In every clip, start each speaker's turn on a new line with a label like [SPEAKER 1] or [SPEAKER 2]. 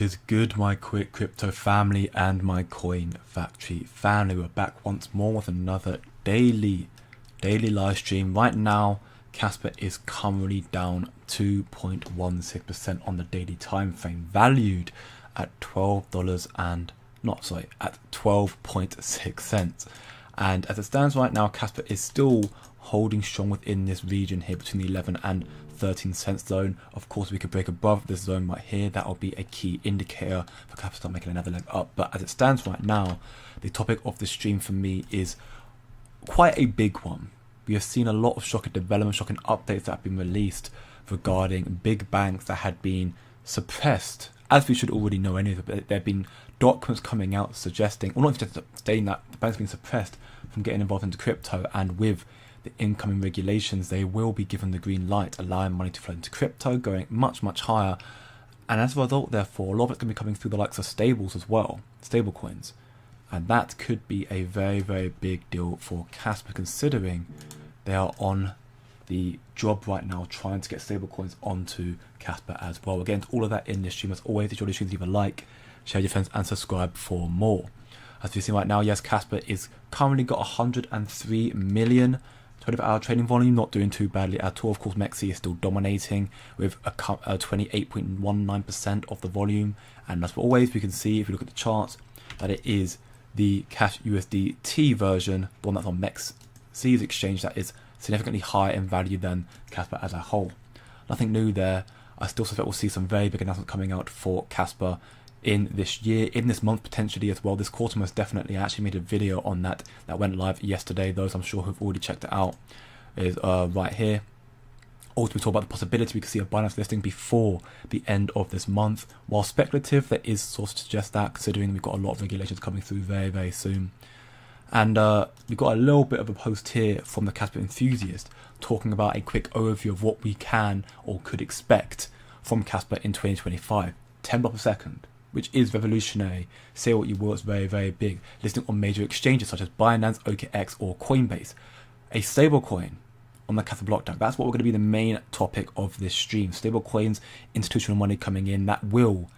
[SPEAKER 1] Is good, my quick crypto family and my coin factory family. We're back once more with another daily live stream. Right now, Casper is currently down 2.16% on the daily time frame, valued at $12 and at 12.6 cents. And as it stands right now, Casper is still holding strong within this region here between the 11 and 13 cents zone. Of course, we could break above this zone right here. That will be a key indicator for Casper to start making another leg up. But as it stands right now, the topic of the stream for me is quite a big one. We have seen a lot of shocking developments, shocking updates that have been released regarding big banks that had been suppressed, as we should already know anyway. But there have been documents coming out suggesting, or not just stating, that the bank's been suppressed from getting involved into crypto, and with the incoming regulations, they will be given the green light, allowing money to flow into crypto, going much higher. And as a result, therefore, a lot of it's going to be coming through the likes of stables as well, stablecoins. And that could be a very big deal for Casper, considering they are on the job right now trying to get stablecoins onto Casper as well. Again, all of that in this stream. As always, enjoy the streams, leave a like, share your friends, and subscribe for more. As we see right now, yes, Casper is currently got 103 million 24-hour trading volume, not doing too badly at all. Of course, Mexi is still dominating with a 28.19% of the volume. And as always, we can see, if you look at the charts, that it is the Cash USDT version, the one that's on Mexi's exchange, that is significantly higher in value than Casper as a whole. Nothing new there. I still suspect we'll see some very big announcements coming out for Casper in this year, in this month potentially as well. This quarter most definitely. I actually made a video on that went live yesterday. Those I'm sure who've already checked it out is right here. Also, we talk about the possibility we could see a Binance listing before the end of this month. While speculative, there is source to suggest that, considering we've got a lot of regulations coming through very soon. And we've got a little bit of a post here from the Casper enthusiast talking about a quick overview of what we can or could expect from Casper in 2025. 10 blocks per second, which is revolutionary. Say what you will, it's very big. Listing on major exchanges such as Binance, OKX, or Coinbase. A stablecoin on the Casper block. That's what we're going to be the main topic of this stream. Stablecoins, institutional money coming in that will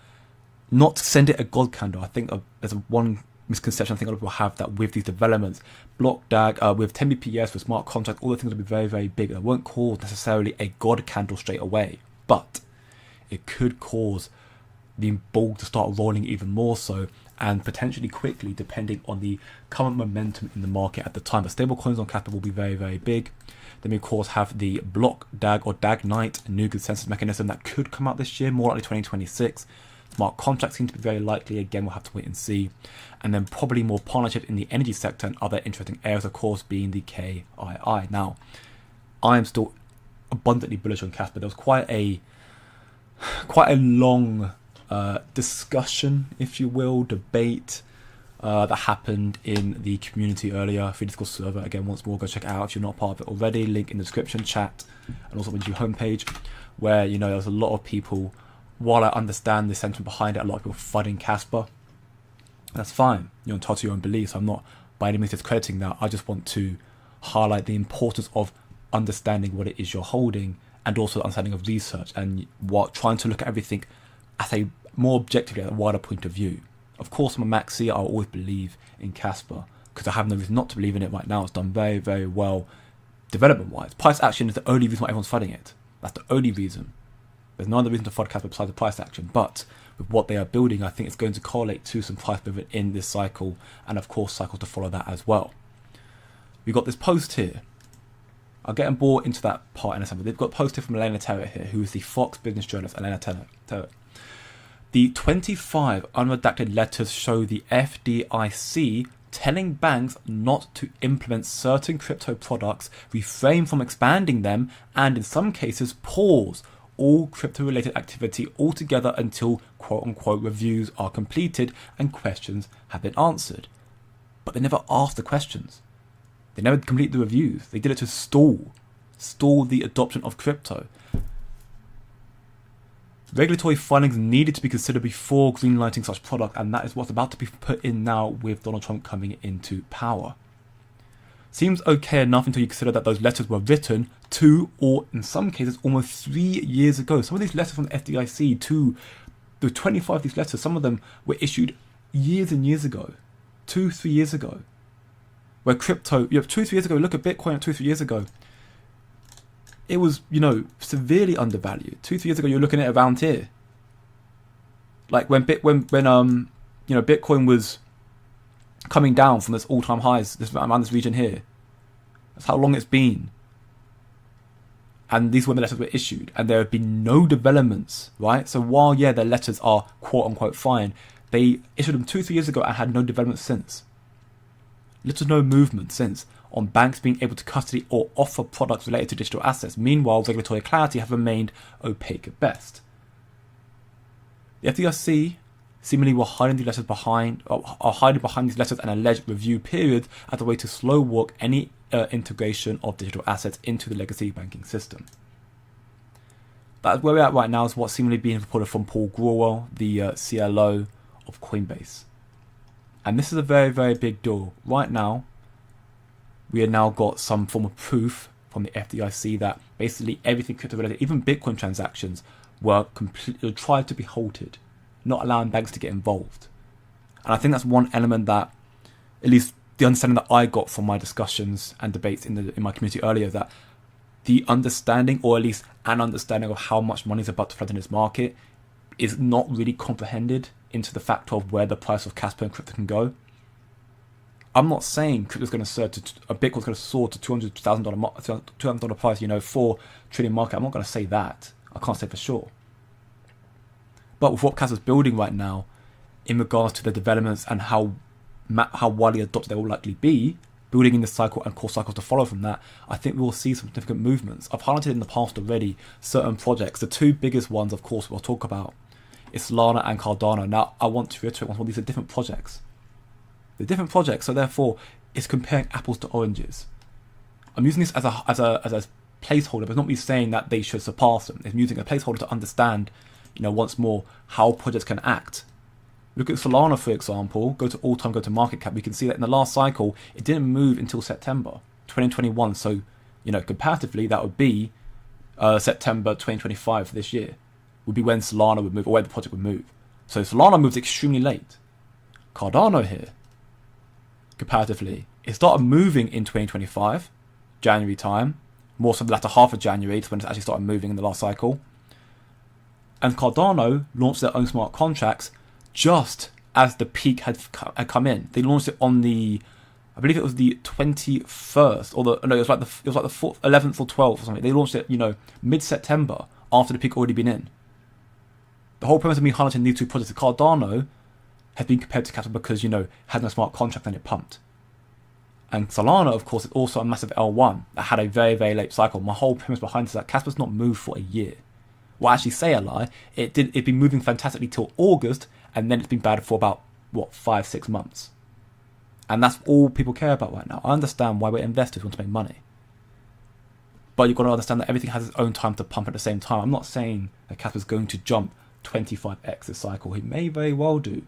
[SPEAKER 1] not send it a god candle. I think there's one misconception I think a lot of people have, that with these developments, block DAG, with 10 BPS, with smart contracts, all the things will be very big. It won't cause necessarily a god candle straight away, but it could cause the ball to start rolling even more so, and potentially quickly, depending on the current momentum in the market at the time. But stablecoins on Casper will be very big. Then we of course have the block DAG or DAG Night new consensus mechanism that could come out this year, more likely 2026. Smart contracts seem to be very likely. Again, we'll have to wait and see. And then probably more partnerships in the energy sector and other interesting areas, of course, being the KII. Now, I am still abundantly bullish on Casper. There was quite a long discussion, if you will, debate that happened in the community earlier. Free Discord server, again, once more, go check it out if you're not part of it already. Link in the description, chat, and also on the homepage, where there was a lot of people. While I understand the sentiment behind it, a lot of people flooding Casper. That's fine. You're entitled to your own beliefs. I'm not by any means discrediting that. I just want to highlight the importance of understanding what it is you're holding, and also the understanding of research, and trying to look at everything at a more objectively, at a wider point of view. Of course, I'm a maxi. I always believe in Casper because I have no reason not to believe in it right now. It's done very well development-wise. Price action is the only reason why everyone's flooding it. That's the only reason. There's no other reason to flood Casper besides the price action. But with what they are building, I think it's going to correlate to some price movement in this cycle, and of course cycles to follow that as well. We've got this post here. I'll get more into that part in a second. They've got a post here from Elena Terra here, who is the Fox business journalist, Elena Terra. The 25 unredacted letters show the FDIC telling banks not to implement certain crypto products, refrain from expanding them, and in some cases pause all crypto-related activity altogether until quote-unquote reviews are completed and questions have been answered. But they never asked the questions. They never completed the reviews. They did it to stall the adoption of crypto. Regulatory findings needed to be considered before greenlighting such product, and that is what's about to be put in now with Donald Trump coming into power. Seems okay enough until you consider that those letters were written 2 or in some cases almost 3 years ago. Some of these letters from the FDIC to There were 25 of these letters. Some of them were issued years and years ago, 2-3 years ago. Where crypto, 2-3 years ago, look at Bitcoin 2-3 years ago. It was, severely undervalued. 2-3 years ago, you're looking at it around here. Like when Bitcoin was coming down from its all-time highs, around this region here. That's how long it's been. And these were the letters were issued, and there have been no developments, right? So while, their letters are quote-unquote fine, they issued them 2-3 years ago and had no development since. Little to no movement since on banks being able to custody or offer products related to digital assets. Meanwhile, regulatory clarity have remained opaque at best. The FDIC seemingly were hiding these letters behind these letters and alleged review periods as a way to slow walk any integration of digital assets into the legacy banking system. That's where we're at right now, is what's seemingly being reported from Paul Grewal, the CLO of Coinbase. And this is a very, very big deal. Right now, we have now got some form of proof from the FDIC that basically everything crypto-related, even Bitcoin transactions, were tried to be halted, not allowing banks to get involved. And I think that's one element that, at least the understanding that I got from my discussions and debates in my community earlier, that the understanding, or at least an understanding of how much money is about to flood in this market, is not really comprehended into the fact of where the price of Casper and crypto can go. I'm not saying crypto's going to surge to Bitcoin's going to soar to $200,000 price, $4 trillion market. I'm not going to say that. I can't say for sure. But with what Casper's building right now, in regards to the developments and how widely adopted they will likely be, building in the cycle and core cycles to follow from that, I think we will see some significant movements. I've highlighted in the past already certain projects. The two biggest ones, of course, we'll talk about is Solana and Cardano. Now, I want to reiterate once more, these are different projects. They're different projects, so therefore, it's comparing apples to oranges. I'm using this as a placeholder, but it's not me saying that they should surpass them. I'm using a placeholder to understand, once more, how projects can act. Look at Solana, for example. Go to market cap. We can see that in the last cycle, it didn't move until September 2021. So, comparatively, that would be September 2025 for this year. Would be when Solana would move, or where the project would move. So Solana moves extremely late. Cardano here, comparatively, it started moving in 2025, January time, more so the latter half of January, is when it actually started moving in the last cycle. And Cardano launched their own smart contracts just as the peak had come in. They launched it on I believe it was the 21st, it was like the 11th or 12th or something. They launched it, mid-September, after the peak already been in. The whole premise of me highlighting these two projects, Cardano has been compared to Casper because, had no smart contract and it pumped. And Solana, of course, is also a massive L1 that had a very, very late cycle. My whole premise behind this is that Casper's not moved for a year. Well, I actually say a lie. It'd been moving fantastically till August, and then it's been bad for about, 5-6 months. And that's all people care about right now. I understand why we're investors, want to make money. But you've got to understand that everything has its own time to pump at the same time. I'm not saying that Casper's going to jump 25x this cycle. He may very well do.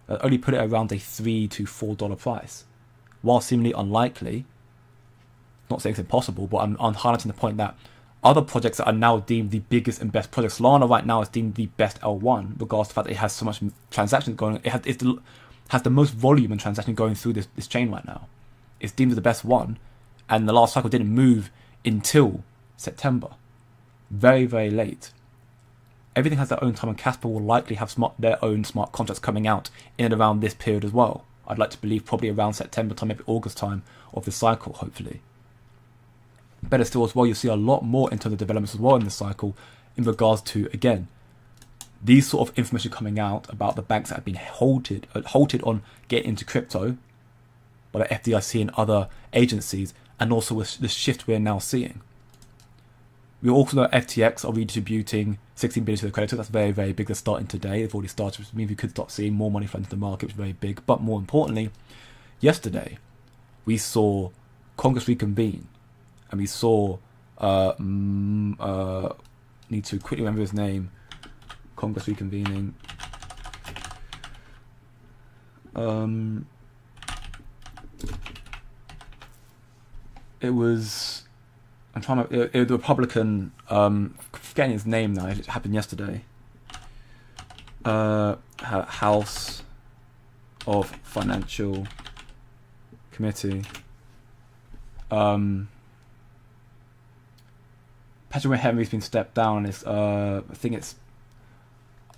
[SPEAKER 1] Only put it around a $3 to $4 price. While seemingly unlikely, not saying it's impossible, but I'm highlighting the point that other projects that are now deemed the biggest and best projects, Solana right now is deemed the best L1, regards to the fact that it has so much transactions going on. It has the most volume and transaction going through this chain right now. It's deemed as the best one, and the last cycle didn't move until September. Very, very late. Everything has their own time, and Casper will likely have their own smart contracts coming out in and around this period as well. I'd like to believe probably around September time, maybe August time of this cycle, hopefully. Better still as well, you'll see a lot more in terms of developments as well in this cycle in regards to, again, these sort of information coming out about the banks that have been halted on getting into crypto by the FDIC and other agencies, and also with the shift we're now seeing. We also know FTX are redistributing $16 billion to the creditors. That's very, very big. They're starting today. They've already started, which means we could start seeing more money flow into the market, which is very big. But more importantly, yesterday, we saw Congress reconvene. And we saw, need to quickly remember his name, Congress reconvening. It was, the Republican, forgetting his name now, it happened yesterday. House of Financial Committee. Patrick Henry's been stepped down. It's I think it's.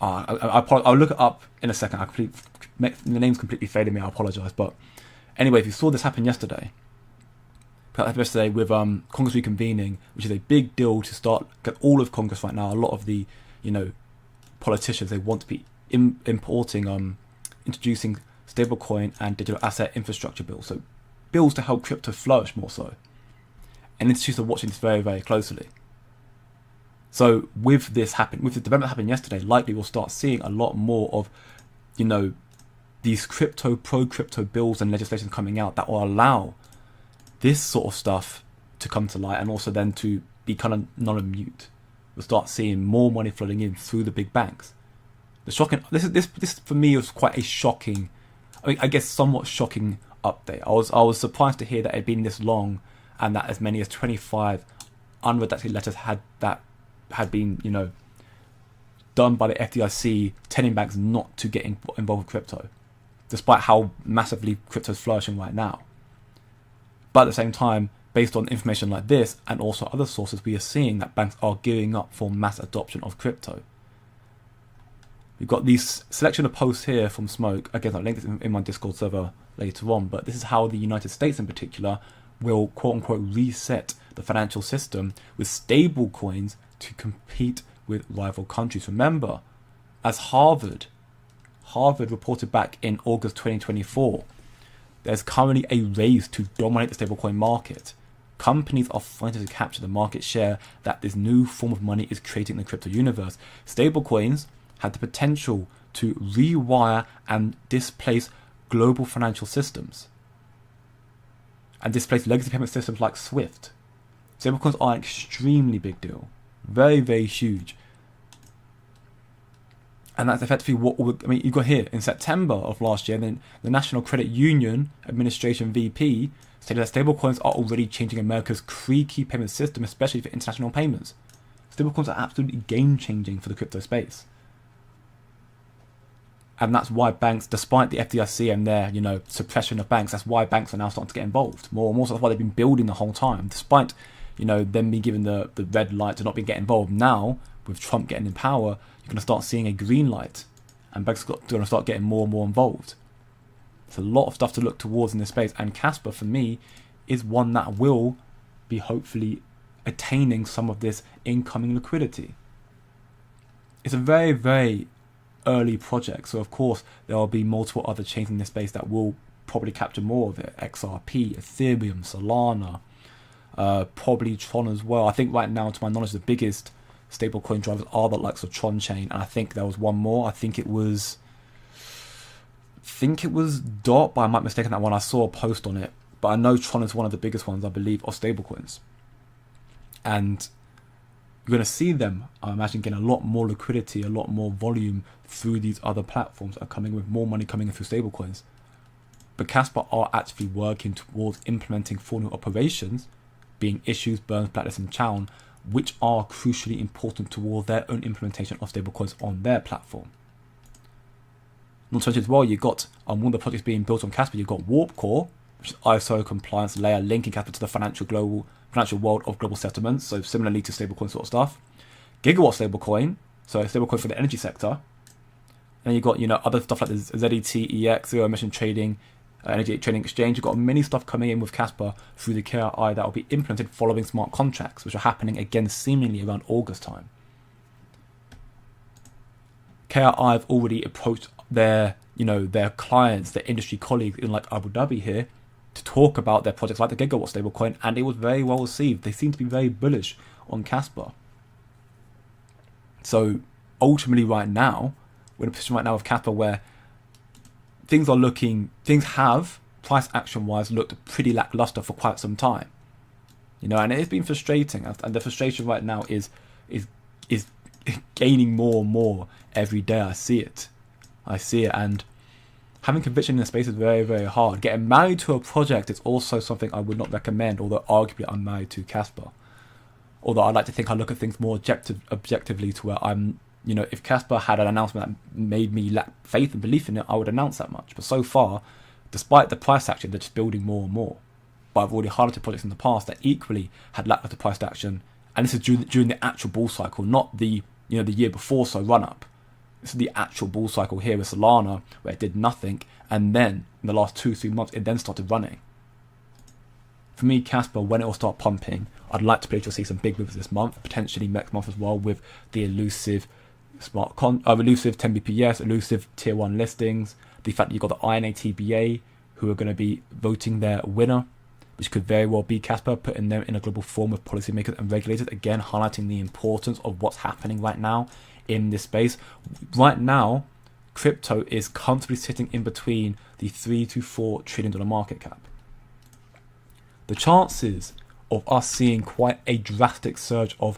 [SPEAKER 1] I'll look it up in a second. The name's completely faded me. I apologise, but anyway, if you saw this happen yesterday with Congress reconvening, which is a big deal to start get all of Congress right now. A lot of the politicians, they want to be introducing stablecoin and digital asset infrastructure bills, so bills to help crypto flourish more so. And institutions are watching this very, very closely. So with the development that happened yesterday, likely we'll start seeing a lot more of, these pro-crypto bills and legislation coming out that will allow this sort of stuff to come to light, and also then to be kind of non-mute. We'll start seeing more money flooding in through the big banks. This for me was quite a shocking, I guess somewhat shocking update. I was surprised to hear that it had been this long, and that as many as 25 unredacted letters had been done by the FDIC telling banks not to get involved with crypto, despite how massively crypto is flourishing right now. But at the same time, based on information like this and also other sources, we are seeing that banks are gearing up for mass adoption of crypto. We've got these selection of posts here from Smoke. Again, I'll link this in my Discord server later on, but this is how the United States in particular will quote-unquote reset the financial system with stable coins to compete with rival countries. Remember, as Harvard reported back in August 2024, there's currently a race to dominate the stablecoin market. Companies are fighting to capture the market share that this new form of money is creating in the crypto universe. Stablecoins had the potential to rewire and displace global financial systems and displace legacy payment systems like SWIFT. Stablecoins are an extremely big deal. Very, very huge. And that's effectively you've got here in September of last year, then the National Credit Union Administration VP stated that stablecoins are already changing America's key payment system, especially for international payments. Stablecoins are absolutely game-changing for the crypto space. And that's why banks, despite the FDIC and their, suppression of banks, that's why banks are now starting to get involved more and more. So that's why they've been building the whole time, despite, them being given the red light to not be getting involved. Now, with Trump getting in power, you're going to start seeing a green light, and banks are going to start getting more and more involved. There's a lot of stuff to look towards in this space, and Casper, for me, is one that will be hopefully attaining some of this incoming liquidity. It's a very, very early project, so of course there will be multiple other chains in this space that will probably capture more of it. XRP, Ethereum, Solana, probably Tron as well. I think right now, to my knowledge, the biggest stablecoin drivers are the likes of Tron Chain, and I think there was one more. I think it was DOT, but I might be mistaken that one. I saw a post on it, but I know Tron is one of the biggest ones, I believe, of stablecoins. And you're going to see them, I imagine, getting a lot more liquidity, a lot more volume through these other platforms that are coming with more money coming in through stablecoins. But Casper are actually working towards implementing 4 new operations, being issues, burns, blacklist, and chown, which are crucially important toward their own implementation of stablecoins on their platform. Not to mention as well, you've got one of the projects being built on Casper, you've got Warp Core, which is ISO compliance layer linking Casper to the financial world of global settlements, so similarly to stablecoin sort of stuff. Gigawatt stablecoin, so a stablecoin for the energy sector. And you've got other stuff like the ZET, zero emission trading, energy trading exchange. You've got many stuff coming in with Casper through the KRI that will be implemented following smart contracts, which are happening again seemingly around August time. KRI have already approached their clients, their industry colleagues in like Abu Dhabi here, to talk about their projects like the Gigawatt stablecoin, and it was very well received. They seem to be very bullish on Casper. So ultimately right now, we're in a position right now with Casper where things have, price action wise, looked pretty lackluster for quite some time. And it's been frustrating, and the frustration right now is gaining more and more every day. I see it, and having conviction in the space is very, very hard. Getting married to a project is also something I would not recommend, although arguably I'm married to Casper. Although I like to think I look at things more objectively, to where I'm If Casper had an announcement that made me lack faith and belief in it, I would announce that much. But so far, despite the price action, they're just building more and more. But I've already highlighted projects in the past that equally had lackluster price action, and this is during the actual bull cycle, not the the year before, so run up. This is the actual bull cycle here with Solana, where it did nothing, and then in the last 2-3 months, it then started running. For me, Casper, when it will start pumping, I'd like to believe you'll see some big moves this month, potentially next month as well, with the elusive elusive 10 BPS, elusive tier 1 listings, the fact that you've got the INA TBA, who are going to be voting their winner, which could very well be Casper, putting them in a global forum with policymakers and regulators, again highlighting the importance of what's happening right now in this space. Right now, crypto is comfortably sitting in between the $3 to $4 trillion market cap. The chances of us seeing quite a drastic surge of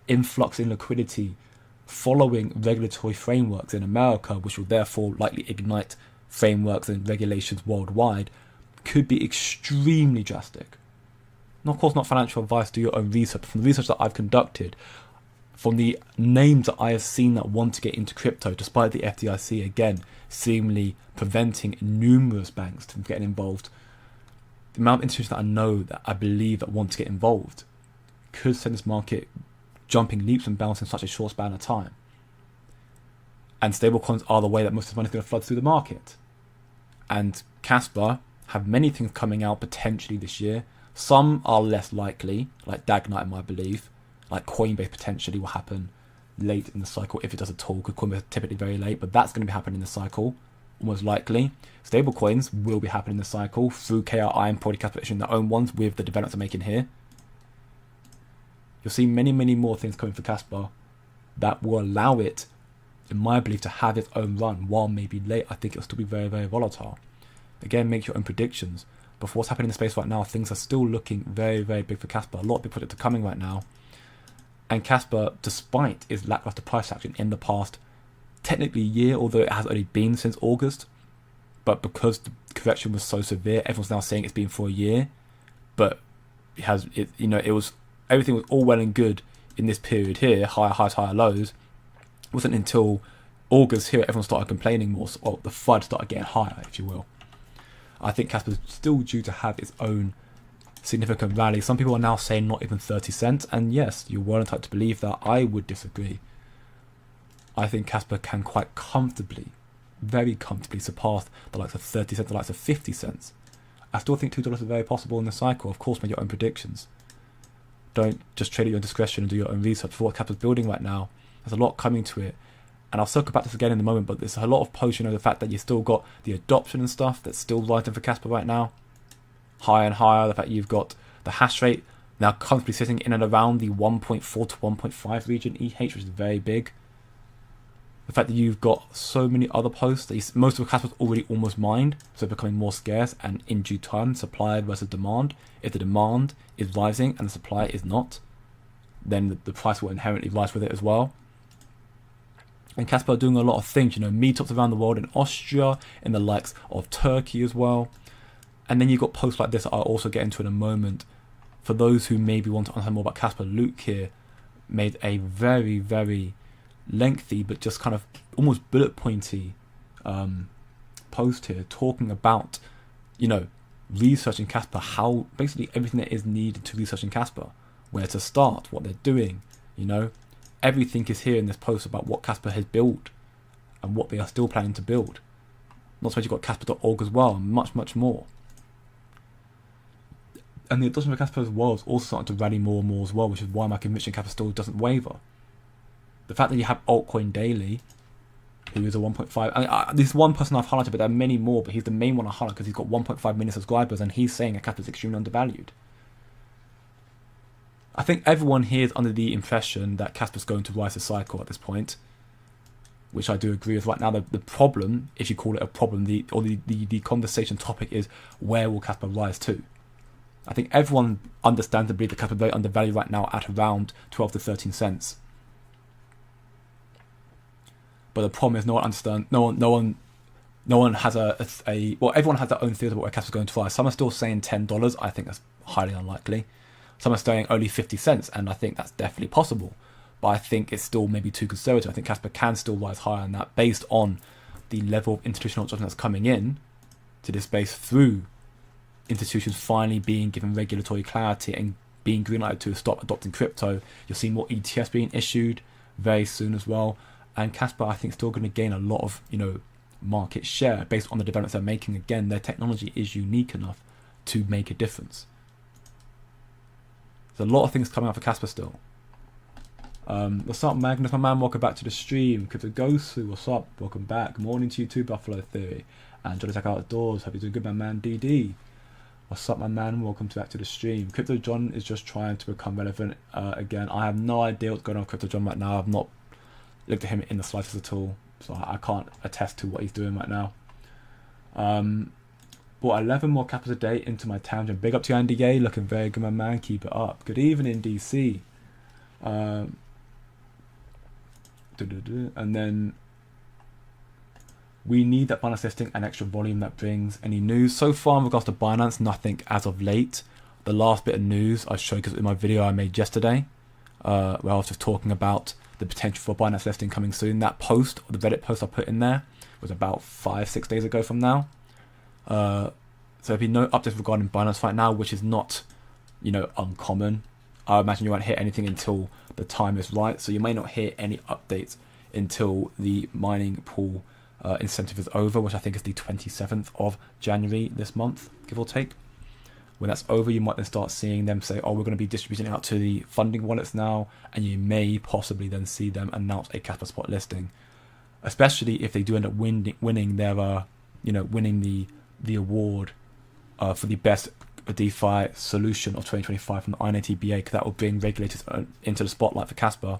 [SPEAKER 1] influx in liquidity following regulatory frameworks in America, which will therefore likely ignite frameworks and regulations worldwide, could be extremely drastic. And of course, not financial advice, do your own research. From the research that I've conducted, from the names that I have seen that want to get into crypto, despite the FDIC again seemingly preventing numerous banks from getting involved, the amount of institutions that I know that I believe that want to get involved could send this market jumping leaps and bounds in such a short span of time. And stablecoins are the way that most of the money is going to flood through the market. And Casper have many things coming out potentially this year. Some are less likely, like Dagnite in my belief, like Coinbase potentially will happen late in the cycle, if it does at all, because Coinbase is typically very late, but that's going to be happening in the cycle, almost likely. Stablecoins will be happening in the cycle through KRI and probably Casper issuing their own ones with the developments they're making here. You'll see many, many more things coming for Casper that will allow it, in my belief, to have its own run. While maybe late, I think it'll still be very, very volatile. Again, make your own predictions. But for what's happening in the space right now, things are still looking very, very big for Casper. A lot of big projects are coming right now. And Casper, despite its lackluster price action in the past, technically year, although it has only been since August, but because the correction was so severe, everyone's now saying it's been for a year. But everything was all well and good in this period here, higher highs, higher lows. It wasn't until August here everyone started complaining more, so the FUD started getting higher, if you will. I think Casper's still due to have its own significant rally. Some people are now saying not even 30 cents, and yes, you're well entitled to believe that. I would disagree. I think Casper can quite comfortably, very comfortably surpass the likes of 30 cents, the likes of 50 cents. I still think $2 is very possible in the cycle. Of course, make your own predictions. Don't just trade at your own discretion and do your own research. For what Casper's building right now, there's a lot coming to it. And I'll circle back to this again in a moment, but there's a lot of posts, the fact that you've still got the adoption and stuff that's still rising for Casper right now. Higher and higher. The fact you've got the hash rate now comfortably sitting in and around the 1.4 to 1.5 region EH, which is very big. The fact that you've got so many other posts, that most of Casper's already almost mined, so becoming more scarce, and in due time, supply versus demand. If the demand is rising and the supply is not, then the price will inherently rise with it as well. And Casper are doing a lot of things, meetups around the world in Austria, in the likes of Turkey as well. And then you've got posts like this that I'll also get into in a moment. For those who maybe want to understand more about Casper, Luke here made a very, very lengthy but just kind of almost bullet pointy post here talking about, researching Casper, how basically everything that is needed to research in Casper, where to start, what they're doing, Everything is here in this post about what Casper has built and what they are still planning to build. Not so much you've got Casper.org as well, and much, much more. And the adoption of Casper as well is also starting to rally more and more as well, which is why my conviction Casper still doesn't waver. The fact that you have Altcoin Daily, who is a 1.5... this is one person I've highlighted, but there are many more, but he's the main one I highlight because he's got 1.5 million subscribers, and he's saying that Casper is extremely undervalued. I think everyone here is under the impression that Casper's going to rise the cycle at this point, which I do agree with. Right now, the problem, if you call it a problem, the conversation topic is, where will Casper rise to? I think everyone understands and believes that Casper is very undervalued right now at around 12 to 13 cents. But the problem is no one understands. No one has everyone has their own theory about where Casper's going to rise. Some are still saying $10. I think that's highly unlikely. Some are saying only 50 cents, and I think that's definitely possible. But but I think it's still maybe too conservative. I think Casper can still rise higher than that based on the level of institutional adoption that's coming in to this space through institutions finally being given regulatory clarity and being green-lighted to stop adopting crypto. You'll see more ETFs being issued very soon as well. And Casper, I think, is still going to gain a lot of, market share based on the developments they're making. Again, their technology is unique enough to make a difference. There's a lot of things coming out for Casper still. What's up, Magnus, my man? Welcome back to the stream. Crypto Gosu, what's up? Welcome back. Morning to you too, Buffalo Theory. And Johnny Tech Outdoors. Hope you're doing good, my man. DD. What's up, my man? Welcome back to the stream. Crypto John is just trying to become relevant again. I have no idea what's going on with Crypto John right now. I've not looked at him in the slightest at all, so I can't attest to what he's doing right now. Bought 11 more Cappers a day into my tangent. Big up to Andy Gay, looking very good, my man. Keep it up. Good evening, DC. And then we need that Binance listing and extra volume that brings any news. So far in regards to Binance, nothing as of late. The last bit of news I showed in my video I made yesterday, where I was just talking about the potential for Binance listing coming soon. That post, or the Reddit post I put in there, was about 5-6 days ago from now. So there'll be no updates regarding Binance right now, which is not, uncommon. I imagine you won't hear anything until the time is right. So you may not hear any updates until the mining pool incentive is over, which I think is the 27th of January this month, give or take. When that's over, you might then start seeing them say, oh, we're going to be distributing it out to the funding wallets now, and you may possibly then see them announce a Casper spot listing, especially if they do end up winning their, winning the award for the best DeFi solution of 2025 from the INATBA, because that will bring regulators into the spotlight for Casper.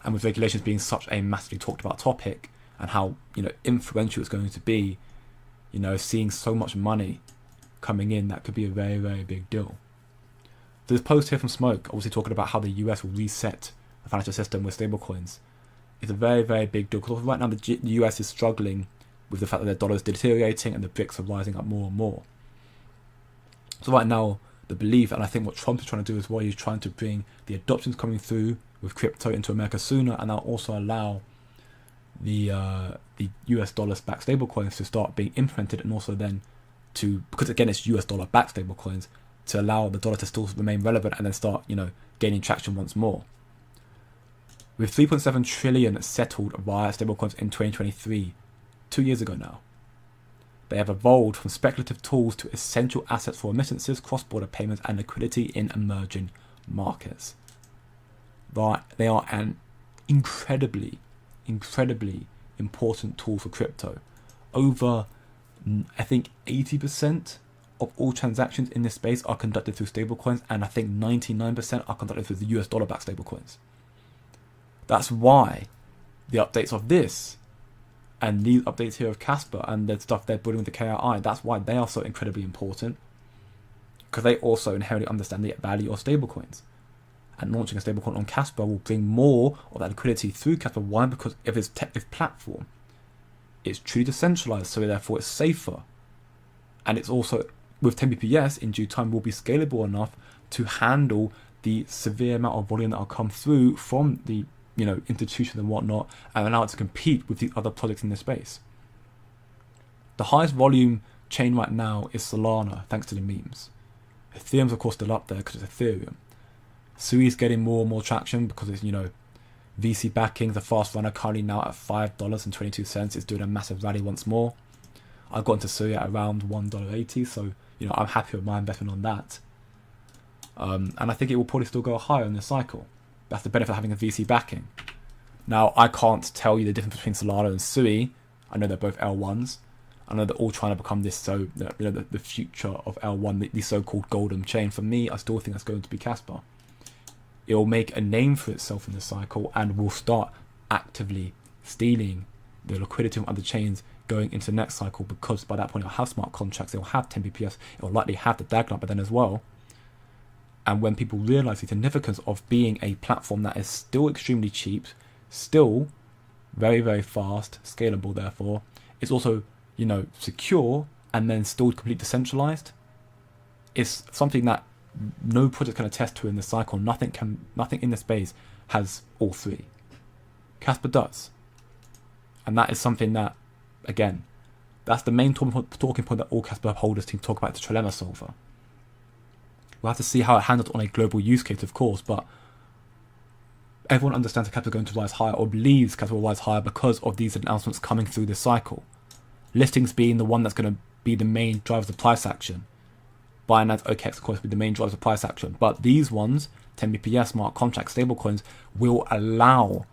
[SPEAKER 1] And with regulations being such a massively talked about topic, and how influential it's going to be, seeing so much money coming in, that could be a very, very big deal. So this post here from Smoke, obviously talking about how the US will reset the financial system with stablecoins, is a very, very big deal, because right now the US is struggling with the fact that their dollar is deteriorating and the BRICS are rising up more and more. So right now, the belief, and I think what Trump is trying to do as well, is trying to bring the adoptions coming through with crypto into America sooner, and now also allow the US dollar-backed stablecoins to start being implemented, and also then to, because again it's US dollar-backed stablecoins, to allow the dollar to still remain relevant and then start, gaining traction once more. With 3.7 trillion settled via stablecoins in 2023, 2 years ago now, they have evolved from speculative tools to essential assets for remittances, cross-border payments, and liquidity in emerging markets. They are an incredibly important tool for crypto. Over, I think, 80% of all transactions in this space are conducted through stablecoins, and I think 99% are conducted through the US dollar-backed stablecoins. That's why the updates of this and these updates here of Casper and the stuff they're building with the KRI, that's why they are so incredibly important, because they also inherently understand the value of stablecoins. And launching a stablecoin on Casper will bring more of that liquidity through Casper. Why? Because of its platform, it's truly decentralized, so therefore it's safer. And it's also, with 10 BPS, in due time will be scalable enough to handle the severe amount of volume that will come through from the institutions and whatnot, and allow it to compete with the other projects in this space. The highest volume chain right now is Solana, thanks to the memes. Ethereum's of course still up there because it's Ethereum. Sui is getting more and more traction because it's, VC backing. The fast runner currently now at $5.22 is doing a massive rally once more. I got into Sui at around $1.80, so I'm happy with my investment on that. And I think it will probably still go higher in this cycle. That's the benefit of having a VC backing. Now, I can't tell you the difference between Solana and Sui. I know they're both L1s. I know they're all trying to become this, the future of L1, the so-called golden chain. For me, I still think that's going to be Casper. It will make a name for itself in this cycle and will start actively stealing the liquidity from other chains going into the next cycle, because by that point it'll have smart contracts, it'll have 10 BPS, it'll likely have the DAG by then as well. And when people realize the significance of being a platform that is still extremely cheap, still very, very fast, scalable therefore, it's also, secure, and then still completely decentralized, it's something that no project can attest to in the cycle. Nothing in the space has all three. Casper does. And that is something that, again, that's the main talking point that all Casper holders team talk about, the trilemma solver. We'll have to see how it handles on a global use case, of course, but everyone understands that Casper is going to rise higher, or believes Casper will rise higher because of these announcements coming through this cycle. Listings being the one that's going to be the main drivers of price action. Binance, OKX, of course, will be the main drivers of price action. But these ones, 10 BPS, smart contracts, stablecoins, will allow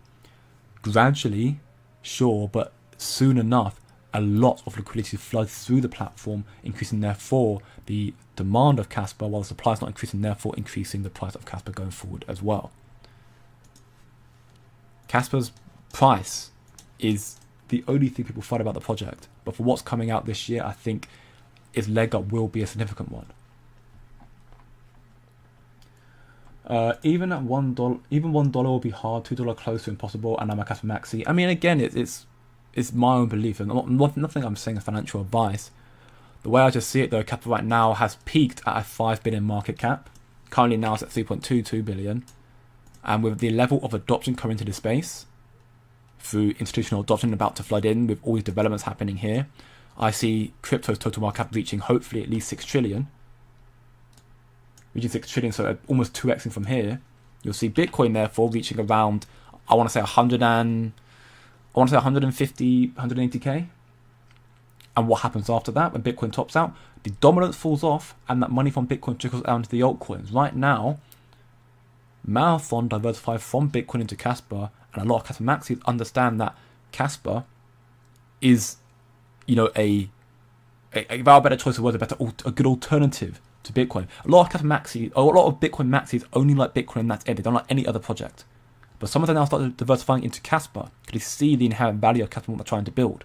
[SPEAKER 1] gradually, sure, but soon enough, a lot of liquidity to flood through the platform, increasing therefore the demand of Casper, while the supply is not increasing, therefore increasing the price of Casper going forward as well. Casper's price is the only thing people fight about the project, but for what's coming out this year, I think its leg up will be a significant one. Even at $1, even $1 will be hard. $2 close to impossible. And I'm a Casper Maxi. I mean, again, it's my own belief, and nothing I'm saying is financial advice. The way I just see it, though, Casper right now has peaked at a 5 billion market cap. Currently now it's at 3.22 billion, and with the level of adoption coming to the space through institutional adoption about to flood in, with all these developments happening here, I see crypto's total market cap reaching hopefully at least 6 trillion. Reaching 6 trillion, so almost 2xing from here. You'll see Bitcoin therefore reaching around, I want to say 150, 180k. And what happens after that when Bitcoin tops out? The dominance falls off, and that money from Bitcoin trickles down to the altcoins. Right now, Marathon diversified from Bitcoin into Casper, and a lot of Casper Maxis understand that Casper is, a better choice of words, a good alternative to Bitcoin. A lot of Casper Maxis, or a lot of Bitcoin Maxis only like Bitcoin, and that's it. They don't like any other project. But some of them now start diversifying into Casper because they see the inherent value of Casper and what they're trying to build.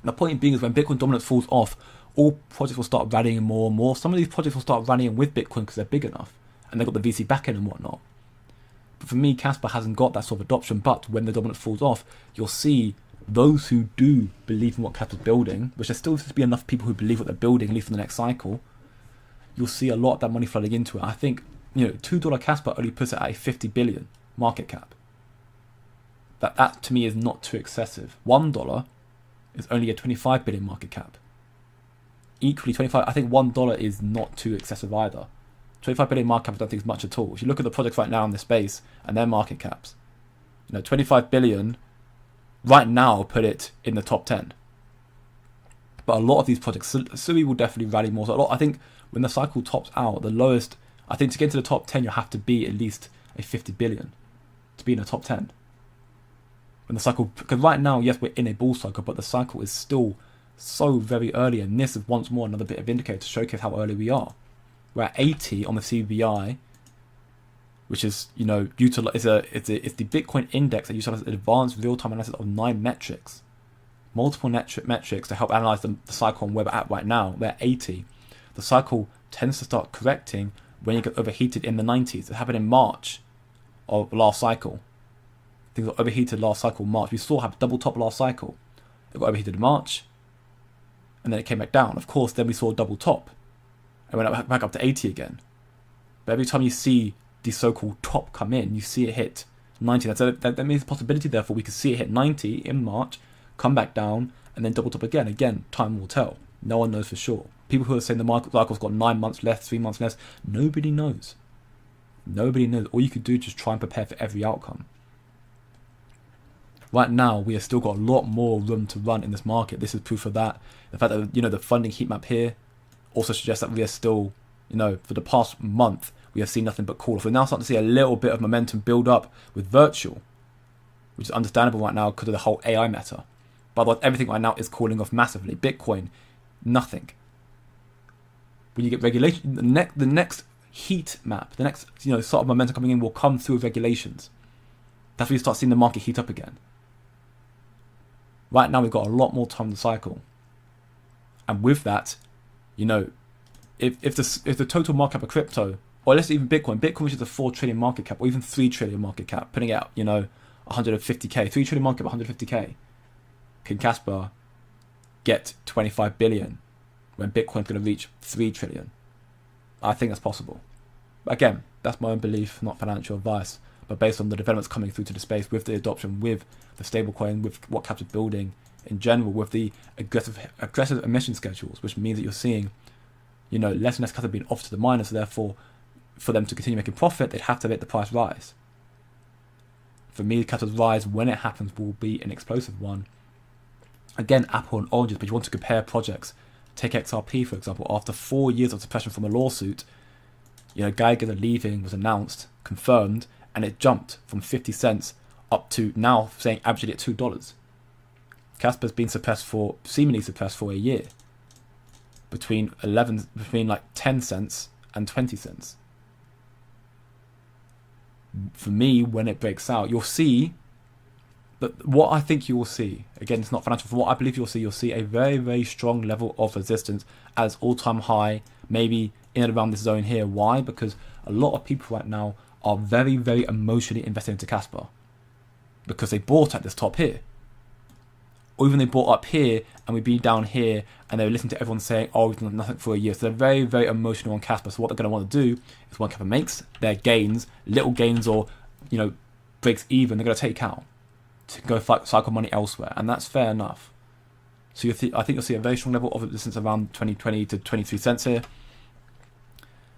[SPEAKER 1] The point being is when Bitcoin dominance falls off, all projects will start rallying more and more. Some of these projects will start rallying with Bitcoin because they're big enough and they've got the VC backing and whatnot. But for me, Casper hasn't got that sort of adoption. But when the dominance falls off, you'll see those who do believe in what Casper's building, which there still seems to be enough people who believe what they're building, at least for the next cycle, you'll see a lot of that money flooding into it. I think, $2 Casper only puts it at a 50 billion market cap. That to me is not too excessive. $1 is only a 25 billion market cap. Equally, I think $1 is not too excessive either. 25 billion market cap I don't think is much at all. If you look at the projects right now in this space and their market caps, 25 billion right now put it in the top 10. But a lot of these projects, Sui will definitely rally more. So I think when the cycle tops out, the lowest, I think to get into the top 10, you have to be at least a 50 billion to be in the top 10. When the cycle, because right now, yes, we're in a bull cycle, but the cycle is still so very early, and this is once more another bit of indicator to showcase how early we are. We're at 80 on the CBI, which is, it's the Bitcoin index that utilizes advanced real-time analysis of 9 metrics, multiple metrics to help analyze the cycle and where we're at right now. We're at 80. The cycle tends to start correcting when you get overheated in the 90s. It happened in March of last cycle. Things got overheated last cycle, March. We saw have double top last cycle. It got overheated in March, and then it came back down. Of course, then we saw double top, and went back up to 80 again. But every time you see the so-called top come in, you see it hit 90. That means the possibility, therefore, we could see it hit 90 in March, come back down, and then double top again. Again, time will tell. No one knows for sure. People who are saying the market cycle's got 9 months left, 3 months left, nobody knows. Nobody knows. All you could do is just try and prepare for every outcome. Right now, we have still got a lot more room to run in this market. This is proof of that. The fact that, the funding heat map here also suggests that we are still, for the past month, we have seen nothing but call off. We're now starting to see a little bit of momentum build up with virtual, which is understandable right now because of the whole AI meta. But everything right now is calling off massively. Bitcoin, nothing. When you get regulation, the next heat map, the next sort of momentum coming in will come through regulations. That's when you start seeing the market heat up again. Right now, we've got a lot more time in the cycle, and with that, if the total market cap of crypto, or let's say even Bitcoin, which is a 4 trillion market cap, or even 3 trillion market cap, putting out 150k, 3 trillion market cap, 150k, can Casper get 25 billion when Bitcoin's going to reach 3 trillion? I think that's possible. But again, that's my own belief, not financial advice. but based on the developments coming through to the space with the adoption, with the stablecoin, with what Casper's building in general, with the aggressive emission schedules, which means that you're seeing, less and less Casper being offered to the miners. So therefore, for them to continue making profit, they'd have to make the price rise. For me, Casper's rise, when it happens, will be an explosive one. Again, apple and oranges, but you want to compare projects. Take XRP, for example. After 4 years of suppression from a lawsuit, Geiger leaving was announced, confirmed, and it jumped from 50 cents up to now saying averaging at $2. Casper's been seemingly suppressed for a year. Between 10 cents and 20 cents. For me, when it breaks out, you'll see. But what I think you will see, again, it's not financial. For what I believe you'll see a very, very strong level of resistance as all-time high, maybe in and around this zone here. Why? Because a lot of people right now are very, very emotionally invested into Casper because they bought at this top here. Or even they bought up here and we've been down here and they're listening to everyone saying, oh, we've done nothing for a year. So they're very, very emotional on Casper. So what they're going to want to do is when Casper makes their gains, little gains or, breaks even, they're going to take out to go cycle money elsewhere. And that's fair enough. So I think you'll see a very strong level of resistance around 20 to 23 cents here.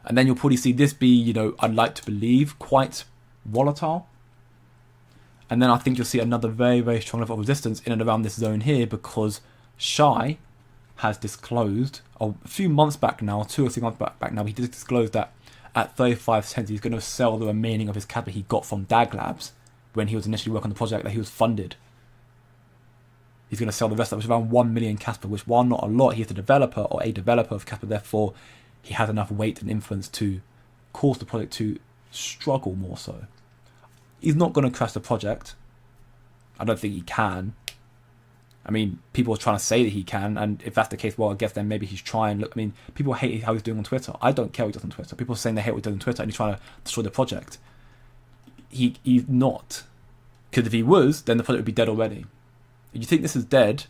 [SPEAKER 1] And then you'll probably see this be, I'd like to believe, quite volatile. And then I think you'll see another very, very strong level of resistance in and around this zone here because Shy has disclosed a few months back now, 2 or 3 months back now, he did disclose that at 35 cents he's going to sell the remaining of his capital he got from DAG Labs when he was initially working on the project that he was funded. He's going to sell the rest of that, which is around 1 million Casper, which while not a lot, he is the developer or a developer of Casper, therefore he has enough weight and influence to cause the project to struggle more so. He's not going to crash the project. I don't think he can. I mean, people are trying to say that he can, and if that's the case, well, I guess then maybe he's trying. Look, I mean, people hate how he's doing on Twitter. I don't care what he does on Twitter. People are saying they hate what he does on Twitter and he's trying to destroy the project. He's not. Because if he was, then the project would be dead already. If you think this is dead,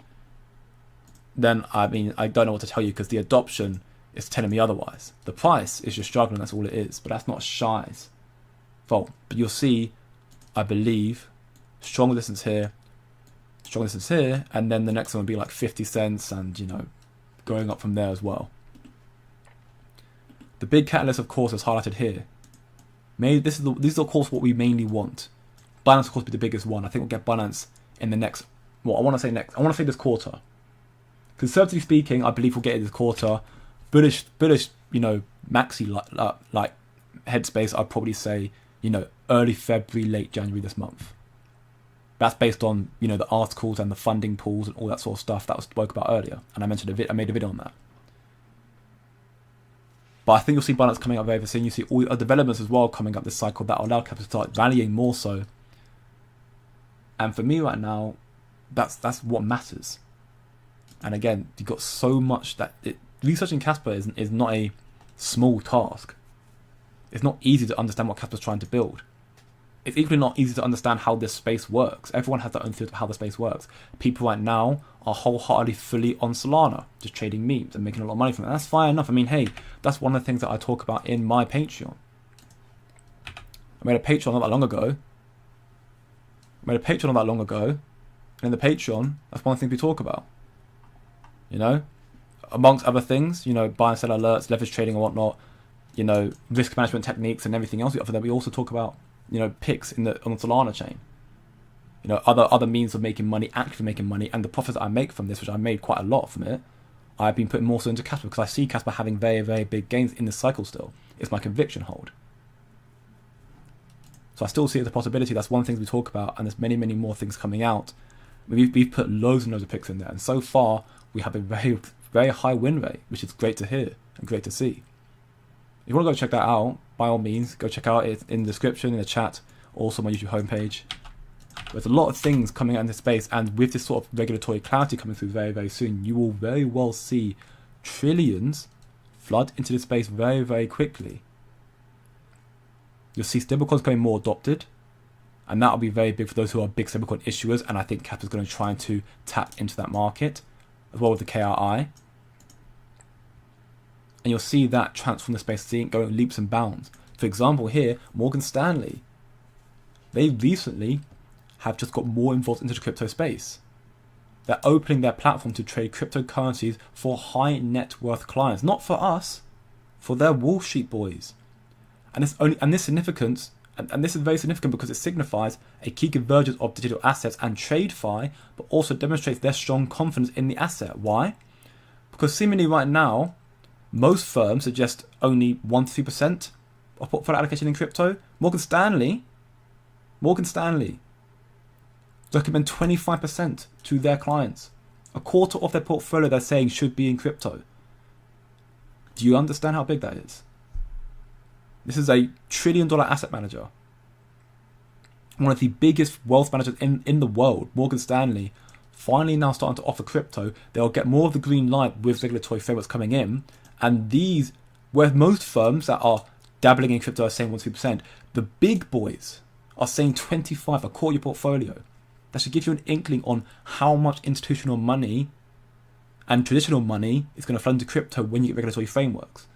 [SPEAKER 1] then, I mean, I don't know what to tell you because the adoption is telling me otherwise. The price is just struggling, that's all it is. But that's not Shy's fault. But you'll see, I believe, strong resistance here, and then the next one will be like 50 cents and, going up from there as well. The big catalyst, of course, is highlighted here. This is of course what we mainly want. Binance, of course, will be the biggest one. I think we'll get Binance in the next, I want to say this quarter. Conservatively speaking, I believe we'll get it this quarter. Bullish, maxi like headspace, I'd probably say, early February, late January this month. That's based on, the articles and the funding pools and all that sort of stuff that was spoke about earlier. And I made a video on that. But I think you'll see Binance coming up very soon. You see all the developments as well coming up this cycle that will allow Casper to start rallying more so. And for me right now, that's what matters. And again, you've got so much that researching Casper is not a small task. It's not easy to understand what Casper's trying to build. It's equally not easy to understand how this space works. Everyone has their own theory of how the space works. People right now are wholeheartedly fully on Solana, just trading memes and making a lot of money from it. And that's fine enough. I mean, hey, that's one of the things that I talk about in my Patreon. I made a Patreon not that long ago. And in the Patreon, that's one of the things we talk about. Amongst other things, buy and sell alerts, leverage trading and whatnot, risk management techniques and everything else we offer there. We also talk about, picks on the Solana chain. Other means of making money, actually making money, and the profits that I make from this, which I made quite a lot from it, I've been putting more so into Casper because I see Casper having very, very big gains in this cycle still. It's my conviction hold. So I still see it as a possibility. That's one thing we talk about, and there's many, many more things coming out. We've put loads and loads of picks in there, and so far we have a very, very high win rate, which is great to hear and great to see. If you want to go check that out, by all means, go check out it in the description, in the chat, also my YouTube homepage. There's a lot of things coming out in this space, and with this sort of regulatory clarity coming through very, very soon, you will very well see trillions flood into this space very, very quickly. You'll see stablecoins becoming more adopted, and that will be very big for those who are big stablecoin issuers, and I think Casper is going to try to tap into that market, as well with the KRI. And you'll see that transform the space, seeing it going leaps and bounds. For example, here, Morgan Stanley they recently have just got more involved into the crypto space. They're opening their platform to trade cryptocurrencies for high net worth clients, not for us, for their Wall Street boys. And this significance, and this is very significant because it signifies a key convergence of digital assets and TradeFi, but also demonstrates their strong confidence in the asset. Why? Because seemingly right now, most firms suggest only 1-2% of portfolio allocation in crypto. Morgan Stanley recommend 25% to their clients. A quarter of their portfolio they're saying should be in crypto. Do you understand how big that is? This is a $1 trillion asset manager. One of the biggest wealth managers in the world, Morgan Stanley, finally now starting to offer crypto. They'll get more of the green light with regulatory frameworks coming in. And these, where most firms that are dabbling in crypto are saying 1-2%, the big boys are saying 25%, a quarter of your portfolio. That should give you an inkling on how much institutional money and traditional money is going to flow into crypto when you get regulatory frameworks.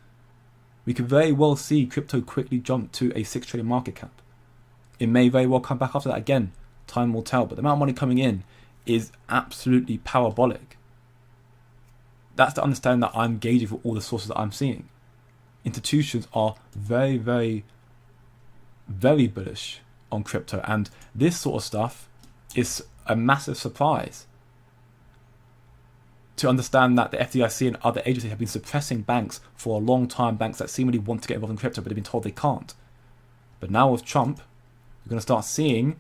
[SPEAKER 1] We could very well see crypto quickly jump to a 6 trillion market cap. It may very well come back after that again. Time will tell. But the amount of money coming in is absolutely parabolic. That's the understanding that I'm gauging for all the sources that I'm seeing. Institutions are very, very, very bullish on crypto. And this sort of stuff is a massive surprise. To understand that the FDIC and other agencies have been suppressing banks for a long time, banks that seemingly want to get involved in crypto but they've been told they can't. But now with Trump, you're going to start seeing